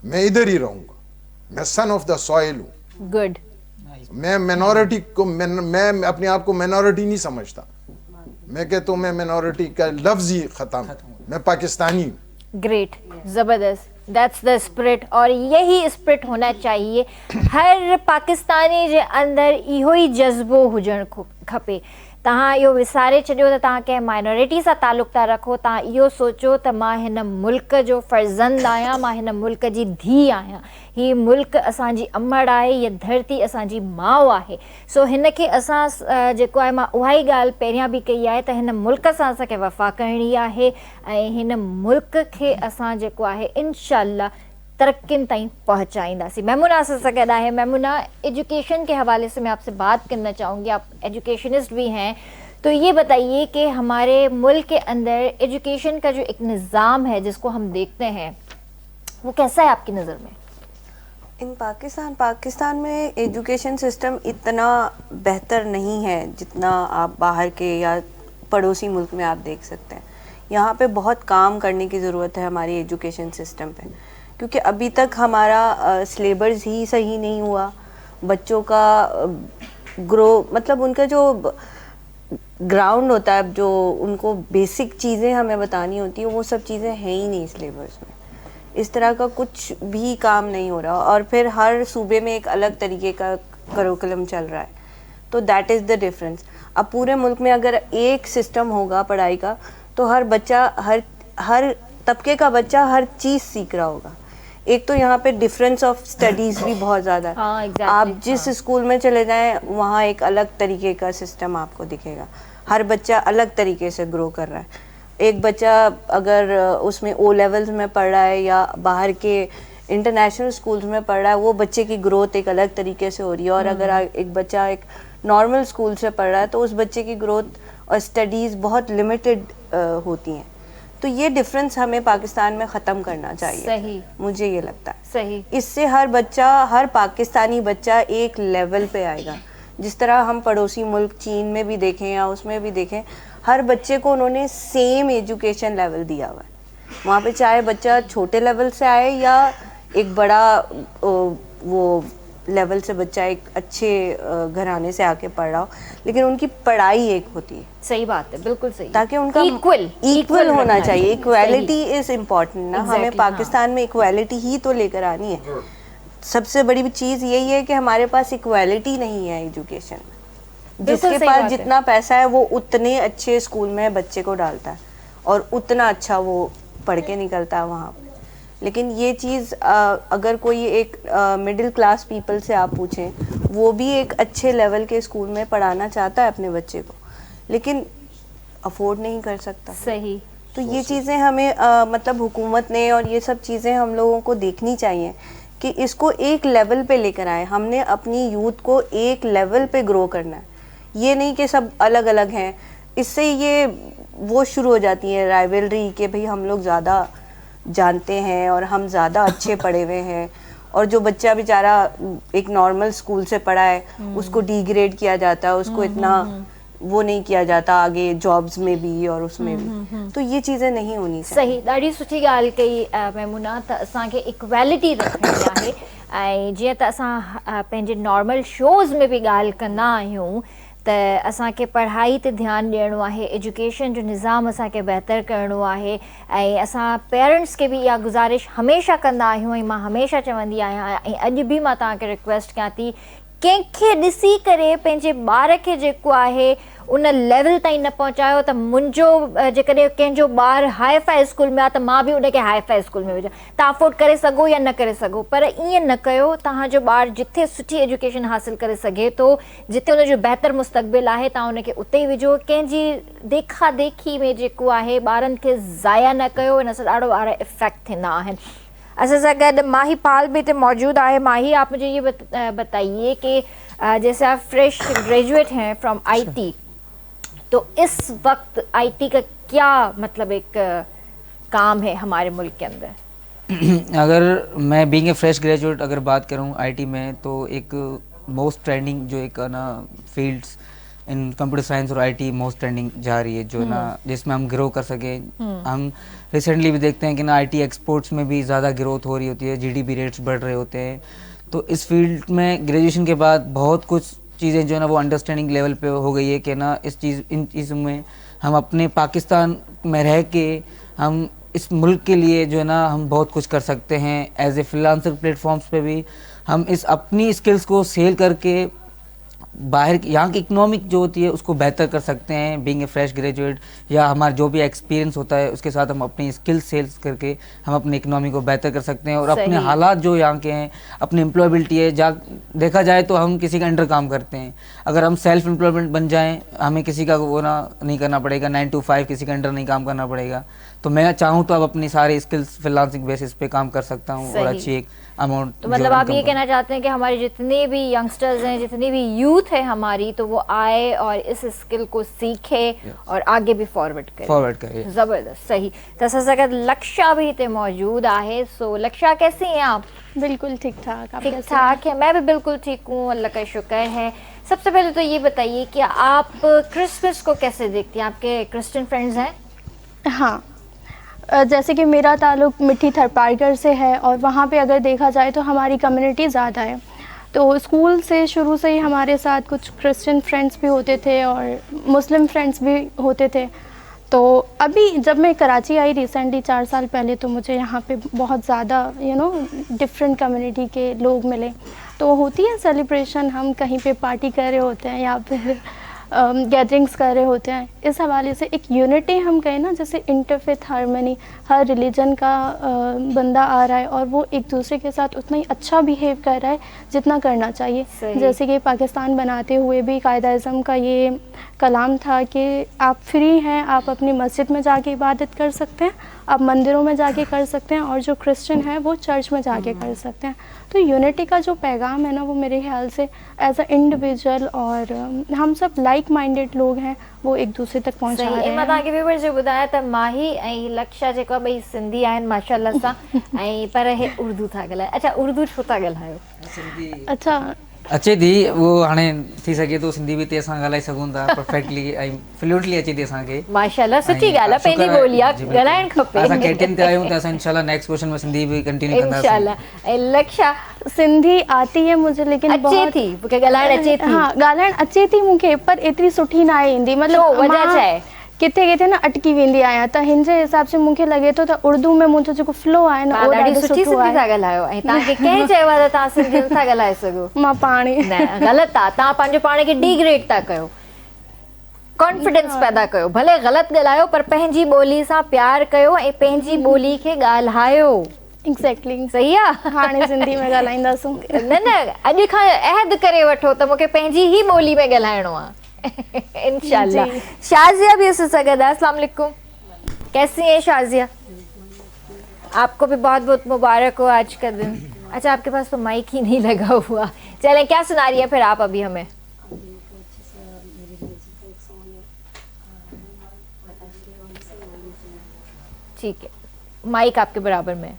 मैं इधर ही रहूँगा, मैं सन ऑफ द सॉइल हूँ। गुड। मैं मिनॉरिटी को मैं अपने आप को मिनॉरिटी नहीं समझता। मैं कहता हूँ मैं मिनॉरिटी का लफ्ज़ ही ख़त्म, मैं पाकिस्तानी हूँ। ग्रेट, ज़बरदस्त, दैट्स द स्पिरिट। और यही स्पिरिट होना चाहिए हर पाकिस्तानी जे अंदर, इहो ही जज़्बो हुजणु खपे। तव्हां इहो विसारे छॾियो त तव्हां कंहिं माइनॉरिटी सां तालुक़ था रखो, तव्हां इहो सोचो त मां हिन मुल्क जो फ़र्ज़ंद आहियां, मां हिन मुल्क जी धीउ आहियां, हीअ मुल्क असांजी अमड़ आहे, हीअ धरती असांजी माउ आहे। सो हिन खे असां जेको आहे, मां उहा ई ॻाल्हि पहिरियां बि कई आहे त हिन मुल्क सां असांखे वफ़ा करणी आहे ऐं हिन मुल्क खे असां जेको आहे इंशाअल्लाह तरक्किन ताईं पहुँचाईंदासीं। मेमुना से गॾु आहे। मेमुना, एजुकेशन के हवाले से मैं आपसे बात करना चाहूँगी, आप एजुकेशनिस्ट भी हैं, तो ये बताइए कि हमारे मुल्क के अंदर एजुकेशन का जो एक निज़ाम है जिसको हम देखते हैं, वो कैसा है आपकी नज़र में? इन पाकिस्तान में एजुकेशन सिस्टम इतना बेहतर नहीं है जितना आप बाहर के या पड़ोसी मुल्क में आप देख सकते हैं। यहाँ पे बहुत काम करने की ज़रूरत है हमारी एजुकेशन सिस्टम पे, क्योंकि अभी तक हमारा सिलेबस ही सही नहीं हुआ। बच्चों का ग्रो मतलब उनका जो ग्राउंड होता है, जो उनको बेसिक चीज़ें हमें बतानी होती हैं, वो सब चीज़ें हैं ही नहीं सिलेबस में। इस तरह का कुछ भी काम नहीं हो रहा, और फिर हर सूबे में एक अलग तरीके का करिकुलम चल रहा है। तो दैट इज़ द डिफरेंस। अब पूरे मुल्क में अगर एक सिस्टम होगा पढ़ाई का, तो हर बच्चा हर तबके का बच्चा हर चीज़ सीख रहा होगा। एक तो यहाँ पे डिफरेंस ऑफ स्टडीज़ भी बहुत ज़्यादा है। हाँ, exactly, आप जिस स्कूल में चले जाएं वहाँ एक अलग तरीके का सिस्टम आपको दिखेगा। हर बच्चा अलग तरीके से ग्रो कर रहा है। एक बच्चा अगर उसमें ओ लेवल्स में पढ़ रहा है या बाहर के इंटरनेशनल स्कूल्स में पढ़ रहा है, वो बच्चे की ग्रोथ एक अलग तरीके से हो रही है। और अगर एक बच्चा एक नॉर्मल स्कूल से पढ़ रहा है, तो उस बच्चे की ग्रोथ और स्टडीज़ बहुत लिमिटेड होती हैं। तो ये डिफरेंस हमें पाकिस्तान में ख़त्म करना चाहिए। सही, मुझे ये लगता है सही। इससे हर पाकिस्तानी बच्चा एक लेवल पे आएगा। जिस तरह हम पड़ोसी मुल्क चीन में भी देखें या उसमें भी देखें, हर बच्चे को उन्होंने सेम एजुकेशन लेवल दिया हुआ है। वहाँ पे चाहे बच्चा छोटे लेवल से आए या एक बड़ा वो लेवल से बच्चा एक अच्छे घराने से आके पढ़ रहा हो, लेकिन उनकी पढ़ाई एक होती है। सही बात है, बिल्कुल सही। ताकि उनका इक्वल होना चाहिए। इक्वालिटी इज इम्पॉर्टेंट ना। हमें पाकिस्तान में इक्वालिटी ही तो लेकर आनी है। सबसे बड़ी चीज़ यही है कि हमारे पास इक्वालिटी नहीं है एजुकेशन में। जिसके पास जितना पैसा है वो उतने अच्छे स्कूल में बच्चे को डालता है और उतना अच्छा वो पढ़ के निकलता है वहाँ पे। लेकिन ये चीज़ अगर कोई एक मिडिल क्लास पीपल से आप पूछें, वो भी एक अच्छे लेवल के स्कूल में पढ़ाना चाहता है अपने बच्चे को, लेकिन अफोर्ड नहीं कर सकता। सही। तो ये चीज़ें हमें मतलब हुकूमत ने और ये सब चीज़ें हम लोगों को देखनी चाहिए कि इसको एक लेवल पे लेकर आए। हमने अपनी यूथ को एक लेवल पे ग्रो करना है। ये नहीं कि सब अलग अलग हैं। इससे ये वो शुरू हो जाती है राइवलरी कि भाई हम लोग ज़्यादा जानते हैं और हम ज़्यादा अच्छे पढ़े हुए हैं, और जो बच्चा बेचारा एक नॉर्मल स्कूल से पढ़ा है उसको डिग्रेड किया जाता है, उसको इतना वो नहीं किया जाता आगे जॉब्स में भी और उसमें भी। तो ये चीज़ें नहीं होनी चाहिए। सही, ॾाढी सुठी ॻाल्हि कई मैमूना। त असांखे इक्वेलिटी रखणी आहे। ऐं जीअं त असां पंहिंजे नॉर्मल शोज़ में बि ॻाल्हि कंदा आहियूं त असांखे पढ़ाई ते ध्यानु ॾियणो आहे, एजुकेशन जो निज़ाम असांखे बहितर करिणो आहे। ऐं असां पेरेंट्स खे बि इहा गुज़ारिश हमेशह कंदा आहियूं, ऐं मां हमेशह चवंदी आहियां, ऐं अॼु बि मां तव्हांखे रिक्वेस्ट कयां थी, कंहिंखे ॾिसी करे पंहिंजे ॿार खे जेको आहे उन लेवल ताईं न पहुचायो त मुंहिंजो जेकॾहिं कंहिंजो ॿारु हाई फाई स्कूल में आहे त मां बि उनखे हाई फाई स्कूल में विझां। तव्हां अफोर्ड करे सघो या न करे सघो, पर ईअं न कयो। तव्हांजो ॿारु जिथे सुठी एजुकेशन हासिल करे सघे थो, जिथे उनजो बहितर मुस्तक़बिल आहे, तव्हां उनखे उते ई विझो। कंहिंजी देखा देखी में जेको आहे ॿारनि खे ज़ाया न कयो, इन सां ॾाढो ॿार इफेक्ट थींदा आहिनि। असां सां गॾु माही पाल भी मौजूद है। माही, आप मुझे ये बताइए कि जैसे आप फ्रेश ग्रेजुएट हैं फ्रॉम आईटी, तो इस वक्त आईटी का क्या मतलब एक काम है हमारे मुल्क के अंदर? अगर मैं बीइंग ए फ्रेश ग्रेजुएट अगर बात करूं आईटी में, तो एक मोस्ट ट्रेंडिंग जो एक ना फील्ड्स इन कंप्यूटर साइंस और आईटी मोस्ट ट्रेंडिंग जा रही है, जो ना जिसमें हम ग्रो कर सके। हम रिसेंटली भी देखते हैं कि ना आईटी एक्सपोर्ट्स में भी ज़्यादा ग्रोथ हो रही होती है, जीडीपी रेट्स बढ़ रहे होते हैं। तो इस फील्ड में ग्रेजुएशन के बाद बहुत कुछ चीज़ें जो है ना वो अंडरस्टैंडिंग लेवल पे हो गई है कि ना इन चीज़ों में हम अपने पाकिस्तान में रह के हम इस मुल्क के लिए जो है ना हम बहुत कुछ कर सकते हैं। एज ए फ्रीलांसर प्लेटफॉर्म्स पे भी हम इस अपनी स्किल्स को सेल करके बाहर यहाँ की इकोनॉमिक जो होती है उसको बेहतर कर सकते हैं। बीइंग ए फ्रेश ग्रेजुएट या हमारा जो भी एक्सपीरियंस होता है उसके साथ हम अपनी स्किल्स सेल्स करके हम अपनी इकोनॉमी को बेहतर कर सकते हैं। और अपने हालात जो यहाँ के हैं, अपनी एम्प्लॉयबिलिटी है, देखा जाए तो हम किसी के अंडर काम करते हैं। अगर हम सेल्फ एम्प्लॉयमेंट बन जाएँ, हमें किसी का वो ना नहीं करना पड़ेगा, 9 to 5 किसी के अंडर नहीं काम करना पड़ेगा। तो मैं चाहूँ तो अब अपनी सारी स्किल्स फ्रीलांसिंग बेसिस पे काम कर सकता हूँ और सही। अच्छी एक अमाउंट। तो मतलब आप ये कहना चाहते हैं कि हमारे जितने भी यंगस्टर्स हैं, जितनी भी यूथ है हमारी, तो वो आए और इस स्किल को सीखे और आगे भी फॉरवर्ड करे। जबरदस्त, सही। तसा सगत लक्षा भी हिते मौजूद आहे। सो लक्षा, कैसी हैं आप? बिल्कुल ठीक ठाक। आप ठीक कैसे ठाक है, मैं भी बिल्कुल ठीक हूँ, अल्लाह का शुक्र है। सबसे पहले तो ये बताइए कि आप क्रिसमस को कैसे देखती हैं? आपके क्रिश्चियन फ्रेंड्स हैं? हैं? हाँ, जैसे कि मेरा ताल्लुक़ मिट्टी थरपारकर से है और वहाँ पे अगर देखा जाए तो हमारी कम्युनिटी ज़्यादा है। तो स्कूल से शुरू से ही हमारे साथ कुछ क्रिश्चियन फ्रेंड्स भी होते थे और मुस्लिम फ्रेंड्स भी होते थे। तो अभी जब मैं कराची आई रिसेंटली 4 साल पहले, तो मुझे यहाँ पे बहुत ज़्यादा डिफरेंट कम्युनिटी के लोग मिले। तो होती है सेलिब्रेशन, हम कहीं पे पार्टी कर रहे होते हैं या फिर गैदरिंग्स कर रहे होते हैं। इस हवाले से एक यूनिटी हम कहें ना, जैसे इंटरफेथ हार्मनी, हर रिलीजन का बंदा आ रहा है और वो एक दूसरे के साथ उतना ही अच्छा बिहेव कर रहा है जितना करना चाहिए। जैसे कि पाकिस्तान बनाते हुए भी कायदा-ए-आज़म का ये कलाम था कि आप फ्री हैं, आप अपनी मस्जिद में जाके इबादत कर सकते हैं, आप मंदिरों में जाके कर सकते हैं, और जो क्रिश्चियन है वो चर्च में जाके कर सकते हैं। तो यूनिटी का जो पैगाम है ना, वो मेरे ख्याल से एज अ इंडिविजुअल और हम सब लाइक माइंडेड लोग हैं, वो एक दूसरे तक पहुंचा रहे हैं। मां तव्हांखे व्यूअर्स जो ॿुधाया त माही ऐं लक्षा जेको आहे ॿई सिंधी आहिनि माशाअल्लाह सां, ऐं पर हे उर्दू था ॻाल्हायो। अच्छा, उर्दू छो था ॻाल्हायो? अच्छा, अचे थी, वो हाणे थी सघे तो सिंधी भी ते असां ॻाल्हाए सघूं था परफेक्टली ऐं फ्लूएंटली अचे थी असांखे। माशाअल्लाह, सुठी ॻाल्हि आहे, पंहिंजी ॿोली आहे, ॻाल्हाइणु खपे। असां कैंटीन ते आहियूं त असां इंशाल्लाह नेक्स्ट क्वेश्चन में सिंधी भी कंटिन्यू कंदासीं इंशाल्लाह। ऐं लक्षा, सिंधी आती है मुझे, लेकिन अचे बहुत थी, मूंखे ॻाल्हाइण अचे थी। हाँ, ॻाल्हाइण अचे थी मूंखे, पर एतिरी सुठी न आहे ईंदी। मतलब वजह छा आहे? किथे किथे ना अटकी वेंदी आहियां, त हिन जे हिसाब से मूंखे लॻे थो त उर्दू में मुंहिंजो जेको फ्लो आहे न, उहो ॾाढी ॾाढो सुठी सुठो सिंधी था आहे। ॻाल्हायो। ऐं तव्हांखे कंहिं चयो आहे त तव्हां सिंधी नथा ॻाल्हाए सघो? मां पाण ई न, ग़लति आहे। तव्हां पंहिंजो पाण खे डिग्रेड था कयो। कॉन्फिडेंस पैदा कयो, भले ग़लति ॻाल्हायो पर पंहिंजी ॿोली सां प्यार कयो ऐं पंहिंजी ॿोली खे ॻाल्हायो। एग्जैक्टली, सही आहे। हाणे सिंधी में ॻाल्हाईंदासूं। न न, अॼु खां अहद करे वठो त मूंखे पंहिंजी ही ॿोली में ॻाल्हाइणो आहे। इंशाल्लाह। शाज़िया भी उससे सगद है। अस्सलाम वालेकुम, कैसी हैं शाज़िया? आपको भी बहुत बहुत मुबारक हो आज का दिन। अच्छा, आपके पास तो माइक ही नहीं लगा हुआ। चलें, क्या सुना रही है फिर आप अभी हमें? ठीक है, माइक आपके बराबर में है।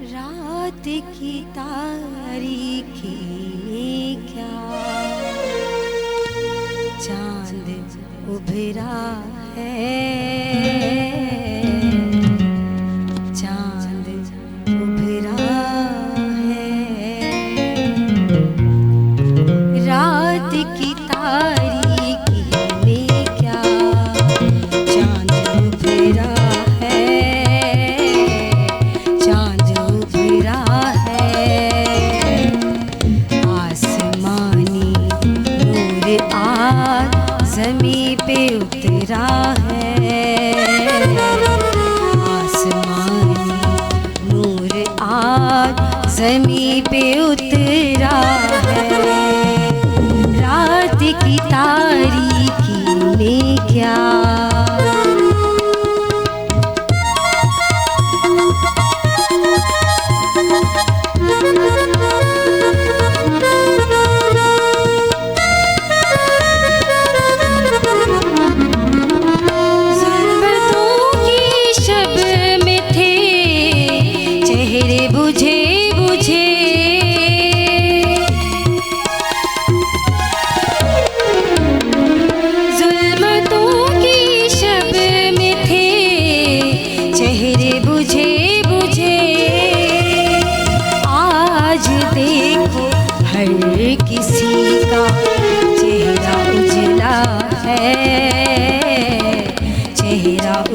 रात की तारीकी में क्या चांद उभरा है, चांद उभरा है। रात की तारीकी में क्या चांद उभरा है, चांद उभरा है। आसमानी नूर आज ज़मीं पे उतरा है, आसमानी नूर आज ज़मीं पे उतरा है। रात की तारीकी में क्या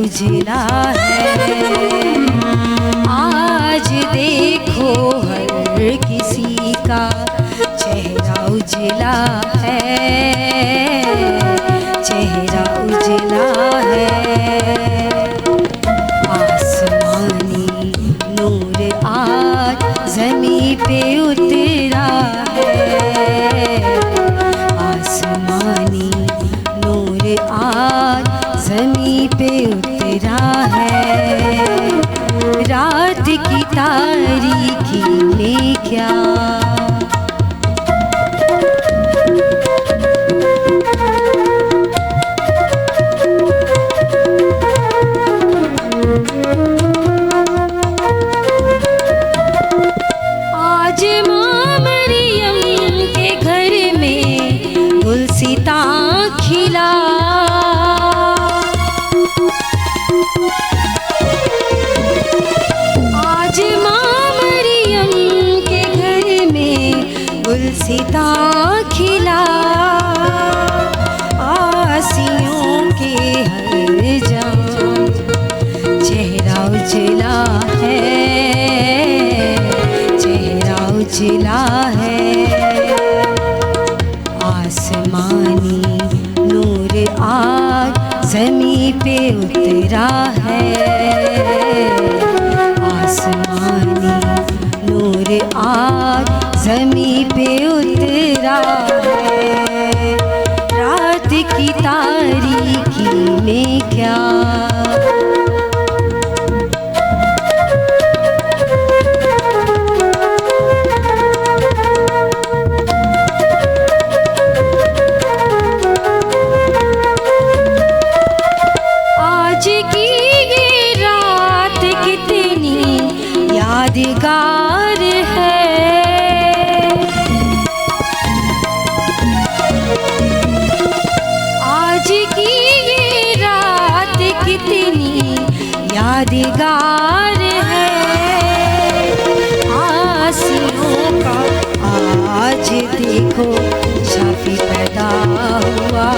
उजला है। आज देखो हर किसी का चेहरा उजला है, चेहरा उजला गुलसिता खिला। आज माँ मरियम के घर में गुलसिता खिला। आसियों के हर जाम चेहरा उजला है, चेहरा उजला है। आसमानी नूर आज ज़मीं पे उतरा है। आसमानी नूर आज ज़मीं पे उतरा है। रात की तारीकी में क्या यादगार है। आज की ये रात कितनी यादगार है। आसियों का आज देखो शाफी पैदा हुआ,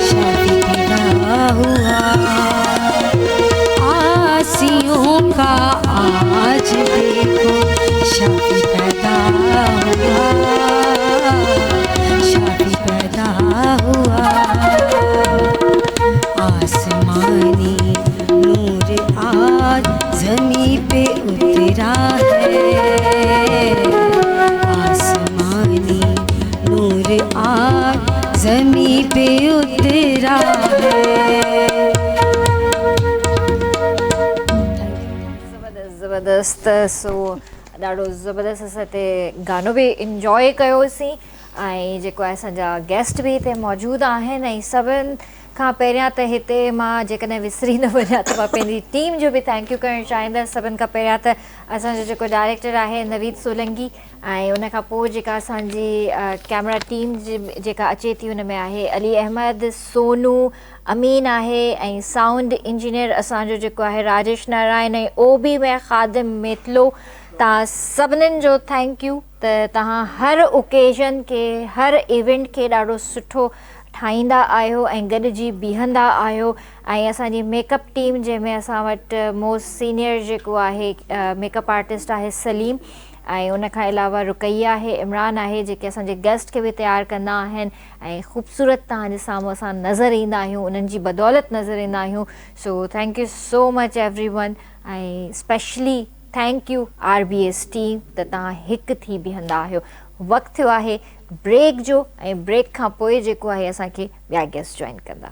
शाफी पैदा हुआ। आसियों का आज देखो शाफी पैदा हुआ, शाफी पैदा हुआ। आसमानी नूर आज ज़मीं पे उतरा है। आसमानी नूर आज ज़मीं पे उतरा है। ज़बरदस्त। सो ॾाढो ज़बरदस्त असां हिते गानो बि इंजॉय कयोसीं ऐं जेको आहे असांजा गेस्ट बि हिते मौजूदु आहिनि। ऐं सभिनि खां पहिरियां त हिते मां जेकॾहिं विसरी न वञा त मां पंहिंजी टीम जो बि थैंक यू करणु चाहींदसि। सभिनि खां पहिरियां त असांजो जेको डायरेक्टर आहे नवीद सोलंकी, ऐं उन खां पोइ जेका असांजी कैमरा टीम जेका अचे थी उन में आहे अली अहमद, सोनू, अमीन आहे, ऐं साउंड इंजीनियर असांजो जेको आहे राजेश नारायण, ऐं ओबी में ख़ादिम मेतलो। तव्हां सभिनीनि जो थैंक यू त तव्हां हर ओकेज़न खे, हर इवेंट खे ॾाढो सुठो ठाहींदा आहियो ऐं गॾिजी बीहंदा आहियो। ऐं असांजी मेकअप टीम जंहिंमें असां वटि मोस्ट सीनियर जेको आहे मेकअप आर्टिस्ट आहे सलीम, ऐं उन खां अलावा रुकैया आहे, इमरान आहे, जेके असांजे गेस्ट खे बि तयारु कंदा आहिनि ऐं ख़ूबसूरत तव्हांजे साम्हूं असां नज़र ईंदा आहियूं, उन्हनि जी बदौलत नज़र ईंदा आहियूं। So thank you so much everyone. ऐं specially thank you RBS team त तव्हां हिकु थी बीहंदा आहियो। वक़्तु थियो आहे ब्रेक जो, ऐं ब्रेक खां पोइ जेको आहे असांखे ॿिया गेस्ट जॉइन कंदा।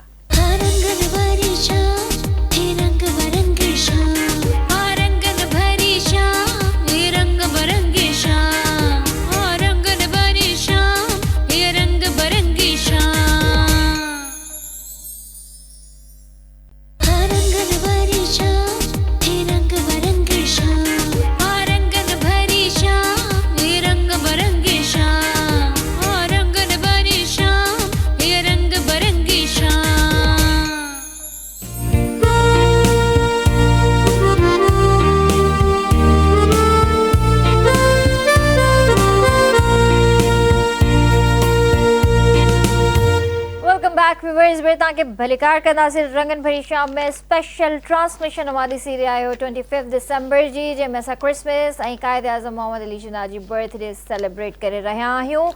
व्यूअर्स में तव्हांखे भलीकार कंदासीं रंगन भरी शाम में स्पेशल ट्रांसमिशन हमारी सी रहिया आहियो 25 दिसंबर जी, जंहिंमें असां क्रिसमस ऐं क़ाइद आज़म मोहम्मद अली जिन्ना जी बर्थडे सेलिब्रेट करे रहिया आहियूं।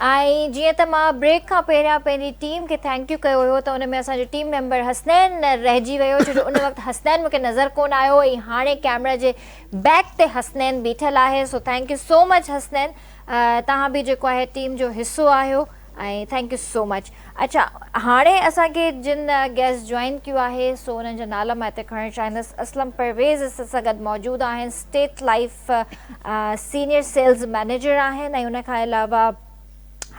ऐं जीअं त मां ब्रेक खां पहिरियां पंहिंजी टीम खे थैंक यू कयो हुयो, त उन में असांजो टीम मेंबर हसनैन रहिजी वियो, छो जो उन वक़्तु हसनैन मूंखे नज़र कोन आयो ऐं हाणे कैमरा जे बैक ते हसनैन बीठल आहे। सो thank you so much Hasnain, तव्हां बि जेको आहे टीम जो हिसो आहियो ऐं थैंक यू सो मच। अच्छा, हाणे असांखे जिन गेस्ट जॉइन कयो आहे सो उन्हनि जा नाला मां हिते खणणु चाहींदसि। असलम परवेज़ असां सां गॾु मौजूदु आहिनि, State Life senior sales manager आहिनि, ऐं उन खां अलावा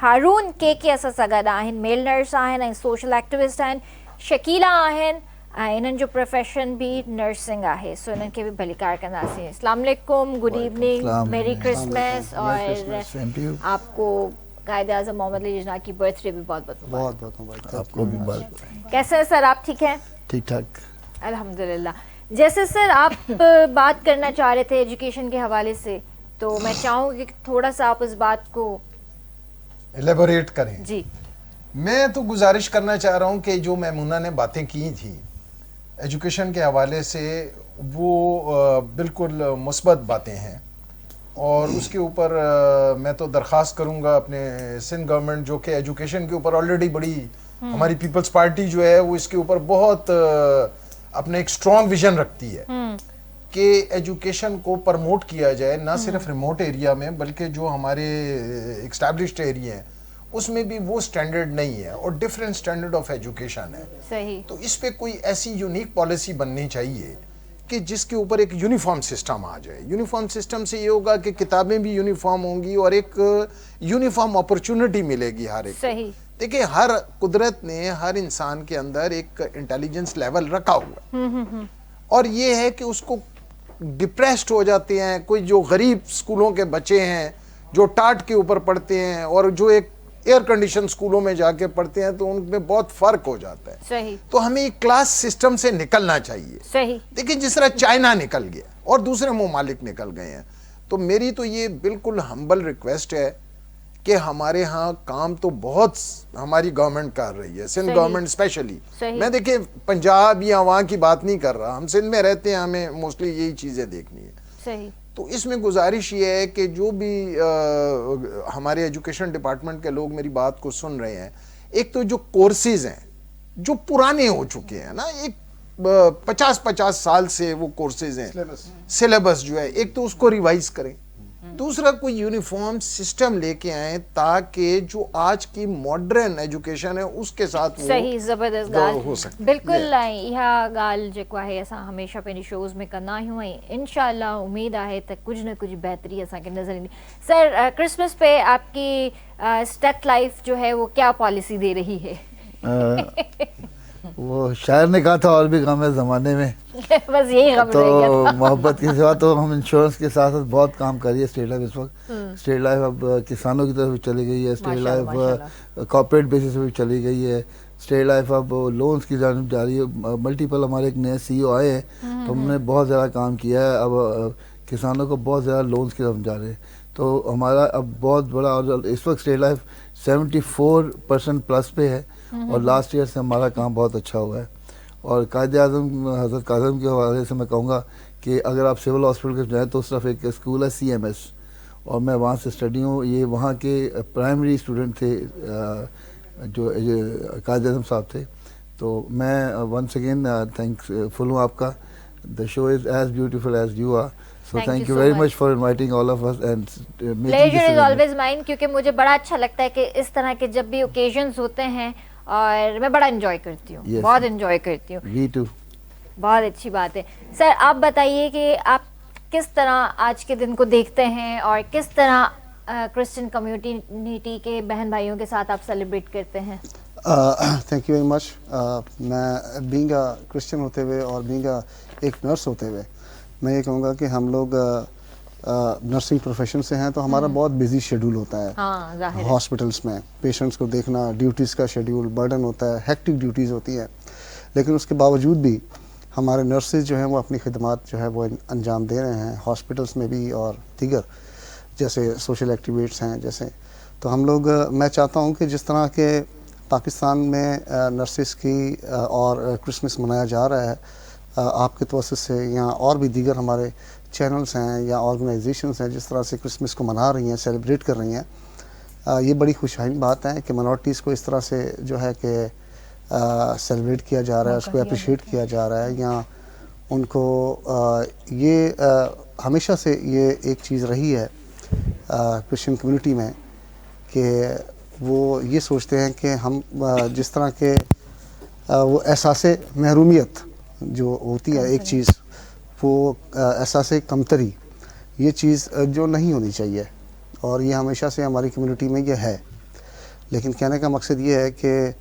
हारून के असां सां गॾु आहिनि, मेल नर्स आहिनि ऐं सोशल एक्टिविस्ट आहिनि। शकीला आहिनि ऐं इन्हनि जो प्रोफेशन बि नर्सिंग आहे। सो इन्हनि खे बि भलीकार कंदासीं। अस्सलाम वालेकुम, गुड इवनिंग, मेरी क्रिसमस और आपको कायद-ए-आज़म मोहम्मद अली जिन्ना की बर्थडे भी बहुत बहुत बहुत बहुत मुबारक आपको भी मुबारक। कैसे हैं सर, आप ठीक हैं? ठीक ठाक। अल्हम्दुलिल्लाह। जैसे सर आप बात करना चाह रहे थे एजुकेशन के हवाले से, तो मैं चाहूँगी कि थोड़ा सा आप उस बात को एलेबोरेट करें। जी। मैं तो गुजारिश करना चाह रहा हूँ कि जो मैमूना ने बातें की थी एजुकेशन के हवाले से, वो बिल्कुल मुस्बत बातें हैं और उसके ऊपर मैं तो दरख्वास्त करूँगा अपने सिंध गवर्नमेंट, जो कि एजुकेशन के ऊपर ऑलरेडी बड़ी, हमारी पीपल्स पार्टी जो है वो इसके ऊपर बहुत अपने एक स्ट्रॉन्ग विजन रखती है कि एजुकेशन को प्रमोट किया जाए, ना सिर्फ रिमोट एरिया में बल्कि जो हमारे एस्टैब्लिश्ड एरिया हैं उसमें भी वो स्टैंडर्ड नहीं है और डिफरेंट स्टैंडर्ड ऑफ एजुकेशन है। सही। तो इस पे कोई ऐसी यूनिक पॉलिसी बननी चाहिए कि जिसके ऊपर एक यूनिफॉर्म सिस्टम आ जाए। यूनिफॉर्म सिस्टम से ये होगा कि किताबें भी यूनिफॉर्म होंगी और एक यूनिफॉर्म अपॉर्चुनिटी मिलेगी हर एक। सही। देखिए हर कुदरत ने हर इंसान के अंदर एक इंटेलिजेंस लेवल रखा हुआ है और ये है कि उसको डिप्रेस्ड हो जाते हैं। कोई जो गरीब स्कूलों के बच्चे हैं जो टाट के ऊपर पढ़ते हैं और जो एक एयर कंडीशन स्कूलों में जाके पढ़ते हैं, तो उनमें बहुत फर्क हो जाता है। सही। तो हमें एक क्लास सिस्टम से निकलना चाहिए। सही। देखिए जिस तरह चाइना निकल गया और दूसरे ममालिक निकल गए हैं, तो मेरी तो ये बिल्कुल हम्बल रिक्वेस्ट है कि हमारे यहाँ काम तो बहुत हमारी गवर्नमेंट कर रही है, सिंध गवर्नमेंट स्पेशली। मैं देखिए पंजाब या वहाँ की बात नहीं कर रहा, हम सिंध में रहते हैं, हमें मोस्टली यही चीज़ें देखनी है। सही। तो इसमें गुजारिश ये है कि जो भी हमारे एजुकेशन डिपार्टमेंट के लोग मेरी बात को सुन रहे हैं, एक तो जो कोर्सेज हैं जो पुराने हो चुके हैं ना, एक 50-50 साल से वो कोर्सेज हैं, सिलेबस जो है, एक तो उसको रिवाइज करें, दूसरा कोई यूनिफॉर्म सिस्टम लेके आए ताकि जो आज की मॉडर्न एजुकेशन है उसके साथ वो सही जबरदस्त गाल हो सके। बिल्कुल इहा गाल जेको आहे असां हमेशा पंहिंजी शोज़ में कंदा आहियूं ऐं इंशाअल्लाह उम्मीद आहे त कुछ न कुछ बेहतरी असांखे नज़र ईंदी। सर क्रिसमस पे आपकी स्टक लाइफ जो है वो क्या पॉलिसी दे रही है? वो शायर ने कहा था और भी गम है ज़माने में बस यही गम तो रह गया था। मोहब्बत के सिवा तो हम इंश्योरेंस के साथ साथ बहुत काम कर रही है स्टेट लाइफ इस वक्त। स्टेट लाइफ अब किसानों की तरफ भी चली गई है, स्टेट लाइफ कॉर्पोरेट बेसिस पे भी चली गई है, स्टेट लाइफ अब लोन्स की जानिब जा रही है। मल्टीपल हमारे एक नए CEO आए हैं तो हमने बहुत ज़्यादा काम किया है, अब किसानों को बहुत ज़्यादा लोन्स की तरफ जा रहे हैं। तो हमारा अब बहुत बड़ा, और इस वक्त स्टेट लाइफ 74% प्लस पे है और लास्ट ईयर से हमारा काम बहुत अच्छा हुआ है। और कायद-ए-आज़म हज़रत काज़म के हवाले से मैं कहूँगा कि अगर आप सिविल हॉस्पिटल के जाएँ तो उस तरफ एक स्कूल है CMS और मैं वहाँ से स्टडी हूँ। ये वहाँ के प्राइमरी स्टूडेंट थे जो कायद-ए-आज़म साहब थे। तो मैं वंस अगेन थैंकफुल हूँ आपका। The show is as beautiful as you are, so thank you very much for inviting all of us and pleasure is always mine, क्योंकि मुझे बड़ा अच्छा लगता है कि इस तरह के जब भी ओकेजन्स होते हैं और मैं बड़ा एंजॉय करती हूँ। बहुत एंजॉय करती हूँ। Me too। बहुत अच्छी बात है। सर आप बताइए कि आप किस तरह आज के दिन को देखते हैं और किस तरह क्रिश्चियन कम्युनिटी के बहन भाइयों के साथ आप सेलिब्रेट करते हैं? Thank you very much. मैं बीइंग अ क्रिश्चियन होते हुए और बीइंग एक नर्स होते हुए मैं ये कहूँगा कि हम लोग नर्सिंग प्रोफेशन से हैं तो हमारा बहुत बिजी शेड्यूल होता है। हॉस्पिटल्स में पेशेंट्स को देखना, ड्यूटीज़ का शेड्यूल बर्डन होता है, हेक्टिक ड्यूटीज़ होती हैं, लेकिन उसके बावजूद भी हमारे नर्सेज जो हैं वो अपनी खिदमत जो है वो अंजाम दे रहे हैं हॉस्पिटल्स में भी और दीगर जैसे सोशल एक्टिविटीज़ हैं जैसे। तो हम लोग मैं चाहता हूँ कि जिस तरह के पाकिस्तान में नर्सेज की और क्रिसमस मनाया जा रहा है आपके तवज्जो से, या और भी दीगर हमारे चैनल्स हैं या ऑर्गेनाइजेशंस हैं जिस तरह से क्रिसमस को मना रही हैं, सेलिब्रेट कर रही हैं, ये बड़ी खुशहाली बात है कि माइनॉरिटीज़ को इस तरह से जो है कि सेलिब्रेट किया जा रहा है, उसको अप्रिशिएट किया जा रहा है, या उनको ये हमेशा से ये एक चीज़ रही है क्रिश्चियन कम्युनिटी में कि वो ये सोचते हैं कि हम जिस तरह के वो एहसास महरूमियत जो होती है एक चीज़, वो एहसास कमतरी, ये चीज़ जो नहीं होनी चाहिए और ये हमेशा से हमारी कम्युनिटी में ये है। लेकिन कहने का मकसद ये है कि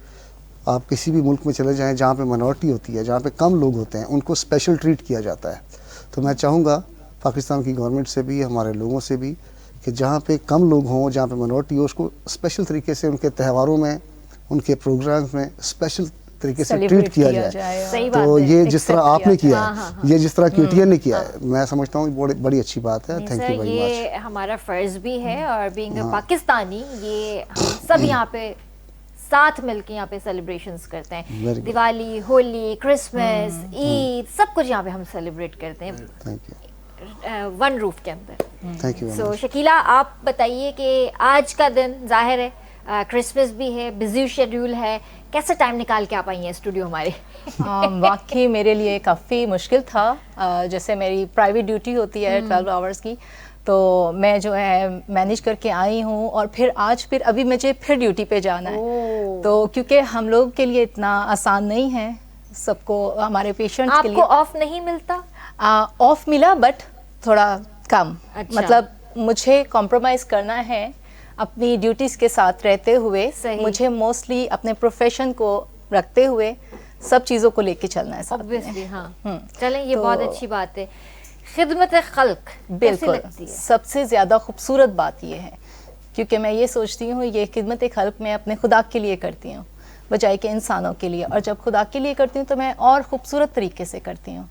आप किसी भी मुल्क में चले जाएं जहाँ पे माइनॉरिटी होती है, जहाँ पे कम लोग होते हैं, उनको स्पेशल ट्रीट किया जाता है। तो मैं चाहूँगा पाकिस्तान की गवर्नमेंट से भी, हमारे लोगों से भी कि जहाँ पे कम लोग हों, जहाँ पे मिनॉरिटी हो, उसको स्पेशल तरीके से उनके त्योहारों में, उनके प्रोग्राम्स में स्पेशल तरीके से ट्रीट किया जाए। सही बात तो है, ये जिस तरह आपने किया हाँ, है, हाँ, ये जिस तरह KTN ने किया है, मैं समझता हूँ बड़ी बड़ी अच्छी बात है। Thank you very much. ये हमारा फर्ज भी है और बीइंग अ पाकिस्तानी ये हम सब यहाँ पे साथ मिलके यहाँ पे सेलिब्रेशंस करते हैं। दिवाली, होली, क्रिसमस, ईद, सब कुछ यहाँ पे हम सेलिब्रेट करते हैं। Thank you. वन रूफ के अंदर। Thank you. सो शकीला, आप बताइए कि आज का दिन जाहिर है क्रिसमस भी है, बिजी शेड्यूल है, कैसे टाइम निकाल के आप आई हैं स्टूडियो हमारे? वाकई मेरे लिए काफ़ी मुश्किल था। जैसे मेरी प्राइवेट ड्यूटी होती है 12 आवर्स की, तो मैं जो है मैनेज करके आई हूँ और फिर आज फिर अभी मुझे फिर ड्यूटी पे जाना है। तो क्योंकि हम लोग के लिए इतना आसान नहीं है, सबको, हमारे पेशेंट्स के लिए। आपको ऑफ नहीं मिलता? ऑफ मिला बट थोड़ा कम। अच्छा। मतलब मुझे कॉम्प्रोमाइज़ करना है अपनी ड्यूटीज़ के साथ रहते हुए। मुझे मोस्टली अपने प्रोफेशन को रखते हुए सब चीज़ों को लेके चलना है। ऑब्वियसली हाँ। चलें, ये बहुत अच्छी बात है। खिदमत खल्क बिल्कुल सबसे ज़्यादा खूबसूरत बात ये है, क्योंकि मैं ये सोचती हूँ ये खिदमत खल्क मैं अपने खुदा के लिए करती हूँ बजाय के इंसानों के लिए, और जब खुदा के लिए करती हूँ तो मैं और खूबसूरत तरीके से करती हूँ।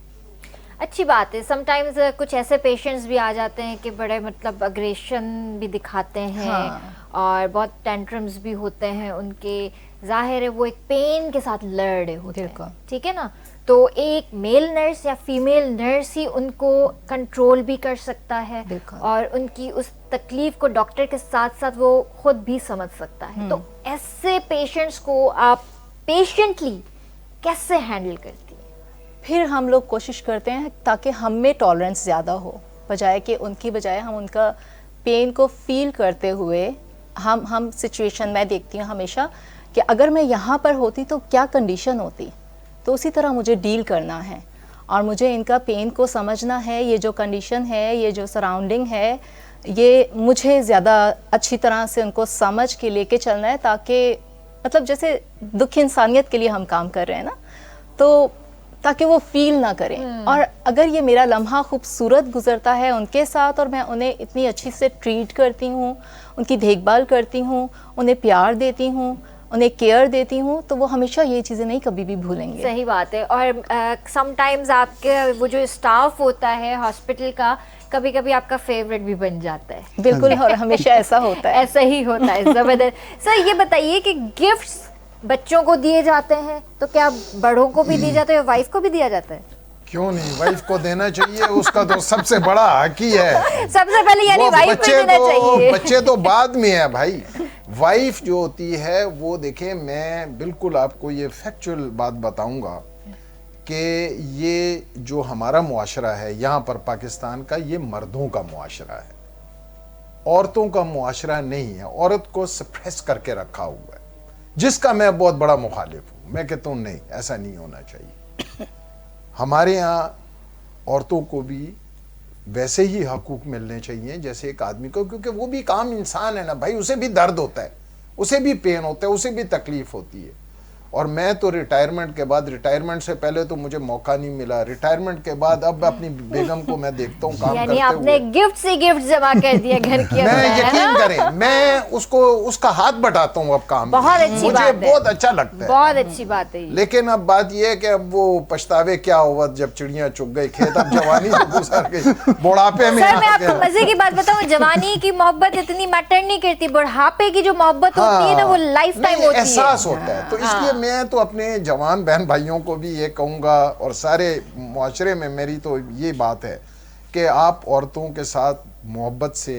अच्छी बात है। समटाइम्स कुछ ऐसे पेशेंट्स भी आ जाते हैं कि बड़े मतलब अग्रेशन भी दिखाते हैं। हाँ। और बहुत टेंट्रम्स भी होते हैं उनके, जाहिर है वो एक पेन के साथ लड़ रहे होते हैं, ठीक है ना? तो एक मेल नर्स या फीमेल नर्स ही उनको कंट्रोल भी कर सकता है और उनकी उस तकलीफ को डॉक्टर के साथ साथ वो खुद भी समझ सकता है। तो ऐसे पेशेंट्स को आप पेशेंटली कैसे हैंडल करती? फिर हम लोग कोशिश करते हैं ताकि हम में टॉलरेंस ज़्यादा हो, बजाय कि उनकी बजाय हम उनका पेन को फील करते हुए हम सिचुएशन में देखती हूँ हमेशा कि अगर मैं यहाँ पर होती तो क्या कंडीशन होती, तो उसी तरह मुझे डील करना है और मुझे इनका पेन को समझना है। ये जो कंडीशन है, ये जो सराउंडिंग है, ये मुझे ज़्यादा अच्छी तरह से उनको समझ के लेके चलना है, ताकि मतलब जैसे दुख इंसानियत के लिए हम काम कर रहे हैं ना, तो ताकि वो फील ना करें। और अगर ये मेरा लम्हा खूबसूरत गुजरता है उनके साथ और मैं उन्हें इतनी अच्छी से ट्रीट करती हूँ, उनकी देखभाल करती हूँ, उन्हें प्यार देती हूँ, उन्हें केयर देती हूँ, तो वो हमेशा ये चीज़ें नहीं कभी भी भूलेंगे। सही बात है। और समटाइम्स आपके वो जो स्टाफ होता है हॉस्पिटल का, कभी कभी आपका फेवरेट भी बन जाता है। बिल्कुल, और हमेशा ऐसा होता है। ऐसा ही होता है, ज़बरदस्त। सर ये बताइए कि गिफ्ट्स बच्चों को दिए जाते हैं तो क्या बड़ों को भी दिए जाते हैं, वाइफ को भी दिया जाता है? क्यों नहीं, वाइफ को देना चाहिए, उसका तो सबसे बड़ा हक ही है। सबसे पहले यानी वाइफ को देना चाहिए। बच्चे तो बाद में है भाई। वाइफ जो होती है वो, देखें मैं बिल्कुल आपको ये फैक्चुअल बात बताऊंगा कि ये जो हमारा मुआशरा है यहाँ पर पाकिस्तान का, ये मर्दों का मुआशरा है, औरतों का मुआशरा नहीं है। औरत को सप्रेस करके रखा हुआ है, जिसका मैं बहुत बड़ा मुखालिफ हूँ। मैं कहता हूँ नहीं, ऐसा नहीं होना चाहिए। हमारे यहाँ औरतों को भी वैसे ही हकूक मिलने चाहिए जैसे एक आदमी को, क्योंकि वो भी एक आम इंसान है ना भाई, उसे भी दर्द होता है, उसे भी पेन होता है, उसे भी तकलीफ होती है। और मैं तो रिटायरमेंट के बाद, रिटायरमेंट से पहले तो मुझे मौका नहीं मिला, रिटायरमेंट के बाद अब अपनी बेगम को मैं देखता हूँ काम करते हुए। आपने गिफ्ट से गिफ्ट जमा कर दिया घर के अंदर। मैं यकीन करें, मैं उसको उसका हाथ बटाता हूँ अब काम। बहुत अच्छी मुझे बात है, बहुत अच्छा लगता है, बहुत अच्छी बात है। लेकिन अब बात यह है कि अब वो पछतावे क्या हुआ जब चिड़िया चुग गई खेत, अब जवानी तो गुजर गई, बुढ़ापे में। सर मैं आपको मजे की बात बताऊं, जवानी की मोहब्बत इतनी मैटर नहीं करती, बुढ़ापे की जो मोहब्बत होती है ना वो लाइफ टाइम होती है, एहसास होता है। तो इसलिए मैं तो अपने जवान बहन भाइयों को भी ये कहूँगा, और सारे मुआशरे में मेरी तो ये बात है कि आप औरतों के साथ मोहब्बत से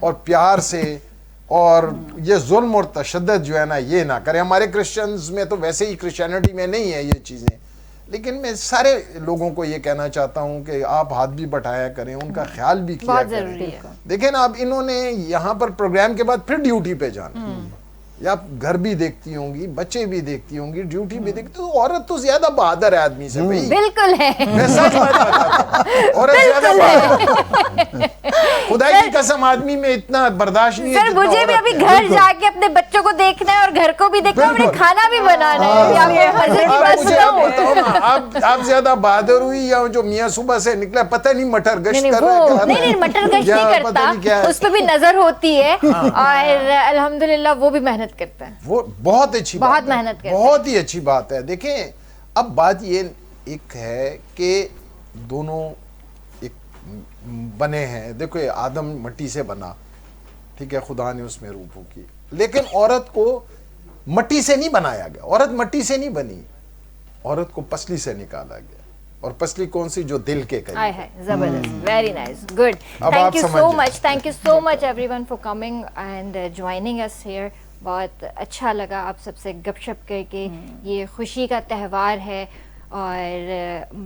और प्यार से, और ये जुल्म और तशद्दुद जो है ना, ये ना करें। हमारे क्रिश्चियंस में तो वैसे ही, क्रिश्चियनिटी में नहीं है ये चीज़ें, लेकिन मैं सारे लोगों को ये कहना चाहता हूँ कि आप हाथ भी बटाया करें, उनका ख्याल भी किया करें। देखें ना, अब इन्होंने यहाँ पर प्रोग्राम के बाद फिर ड्यूटी पे जाना, या घर भी देखती होंगी, बच्चे भी देखती होंगी, ड्यूटी भी देखती, तो औरत तो ज्यादा बहादुर है आदमी से भाई। बिल्कुल है, मैं सच बात बताता हूं, औरत ज्यादा बहादुर। खुदा की कसम आदमी में इतना बर्दाश्त नहीं है। सर मुझे भी अभी घर जाके अपने बच्चों को देखना है और घर को भी देखना है, अपने खाना भी बनाना है। आप ज्यादा बहादुर हुई या जो मियाँ सुबह से निकला पता नहीं मटर गश्त कर रहा है? नहीं मटर गश्त नहीं करता, उस पर भी नजर होती है और अल्हम्दुलिल्लाह वो भी मेहनत करता है। वो बहुत अच्छी बात, बहुत मेहनत करता है, बहुत ही अच्छी बात है। देखें अब बात ये एक है कि दोनों एक बने हैं। देखो ये आदम मट्टी से बना, ठीक है, खुदा ने उसमें रूह फूकी, लेकिन औरत को मट्टी से नहीं बनाया गया, औरत मट्टी से नहीं बनी, औरत को पसली से निकाला गया। और पसली कौन सी? जो दिल के करीब है। जबरदस्त, very nice, good, thank you so much, thank you so much everyone for coming and joining us here. बहुत अच्छा लगा आप सबसे गपशप करके। ये खुशी का त्यौहार है और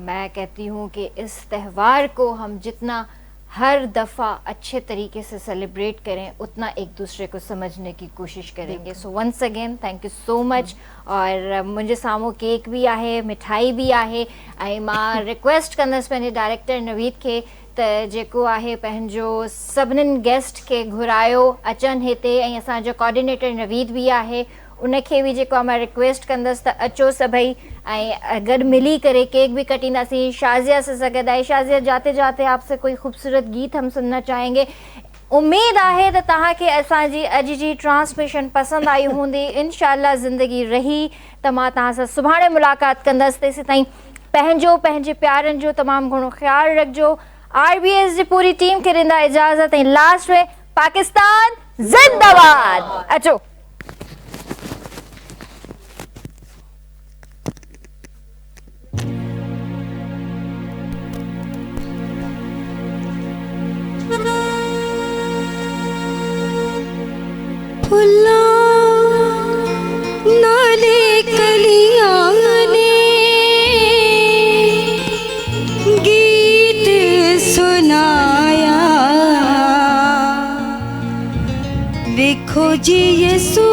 मैं कहती हूँ कि इस त्यौहार को हम जितना हर दफ़ा अच्छे तरीके से सेलिब्रेट करें उतना एक दूसरे को समझने की कोशिश करेंगे। So once again thank you so much. और मुझे सामो केक भी आहे, मिठाई भी आहे ऐं मां रिक्वेस्ट कंदसि पंहिंजे डायरेक्टर नवीद खे त जेको आहे पंहिंजो सभिनीनि गेस्ट खे घुरायो अचनि हिते, ऐं असांजो कोऑर्डिनेटर नवीद भी आहे, उनखे भी जेको मां रिक्वेस्ट कंदसि त अचो सभई ऐं गॾु मिली करे केक भी कटींदासीं। शाज़िया से सां गॾु आहे। शाज़िया, जाते जाते आपसे कोई खूबसूरत गीत हम सुनना चाहेंगे। उम्मीद आहे त तव्हांखे असांजी अॼु जी ट्रांसमिशन पसंदि आई हूंदी। इंशाअल्लाह ज़िंदगी रही त मां तव्हां सां सुभाणे मुलाक़ात कंदसि। तेसि ताईं पंहिंजो पंहिंजे प्यारनि जो तमामु घणो ख़्यालु रखिजो। RBS जी पूरी टीम खे ॾींदा इजाज़त। ऐं लास्ट में पाकिस्तान ज़िंदाबाद। अचो। फुल्ला नाले कलियां ने गीत सुनाया, देखो जी यसू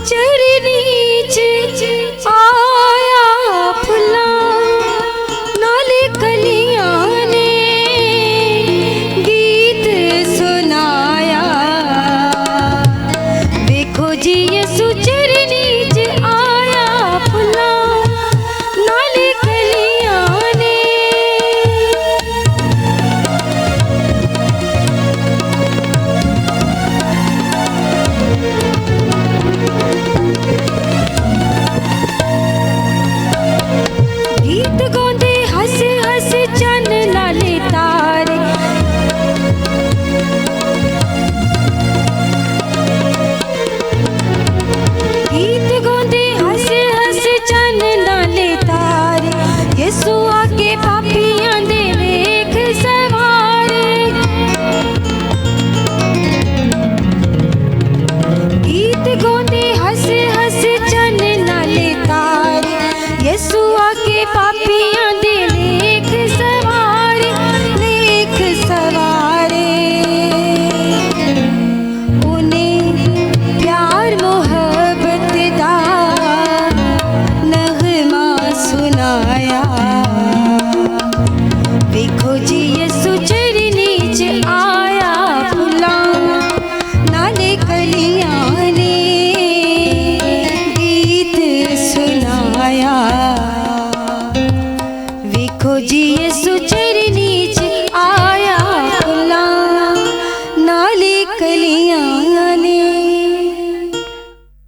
चरनी च आया। फुल्ला नाले कलियां ने गीत सुनाया, देखो जी यसू चरनी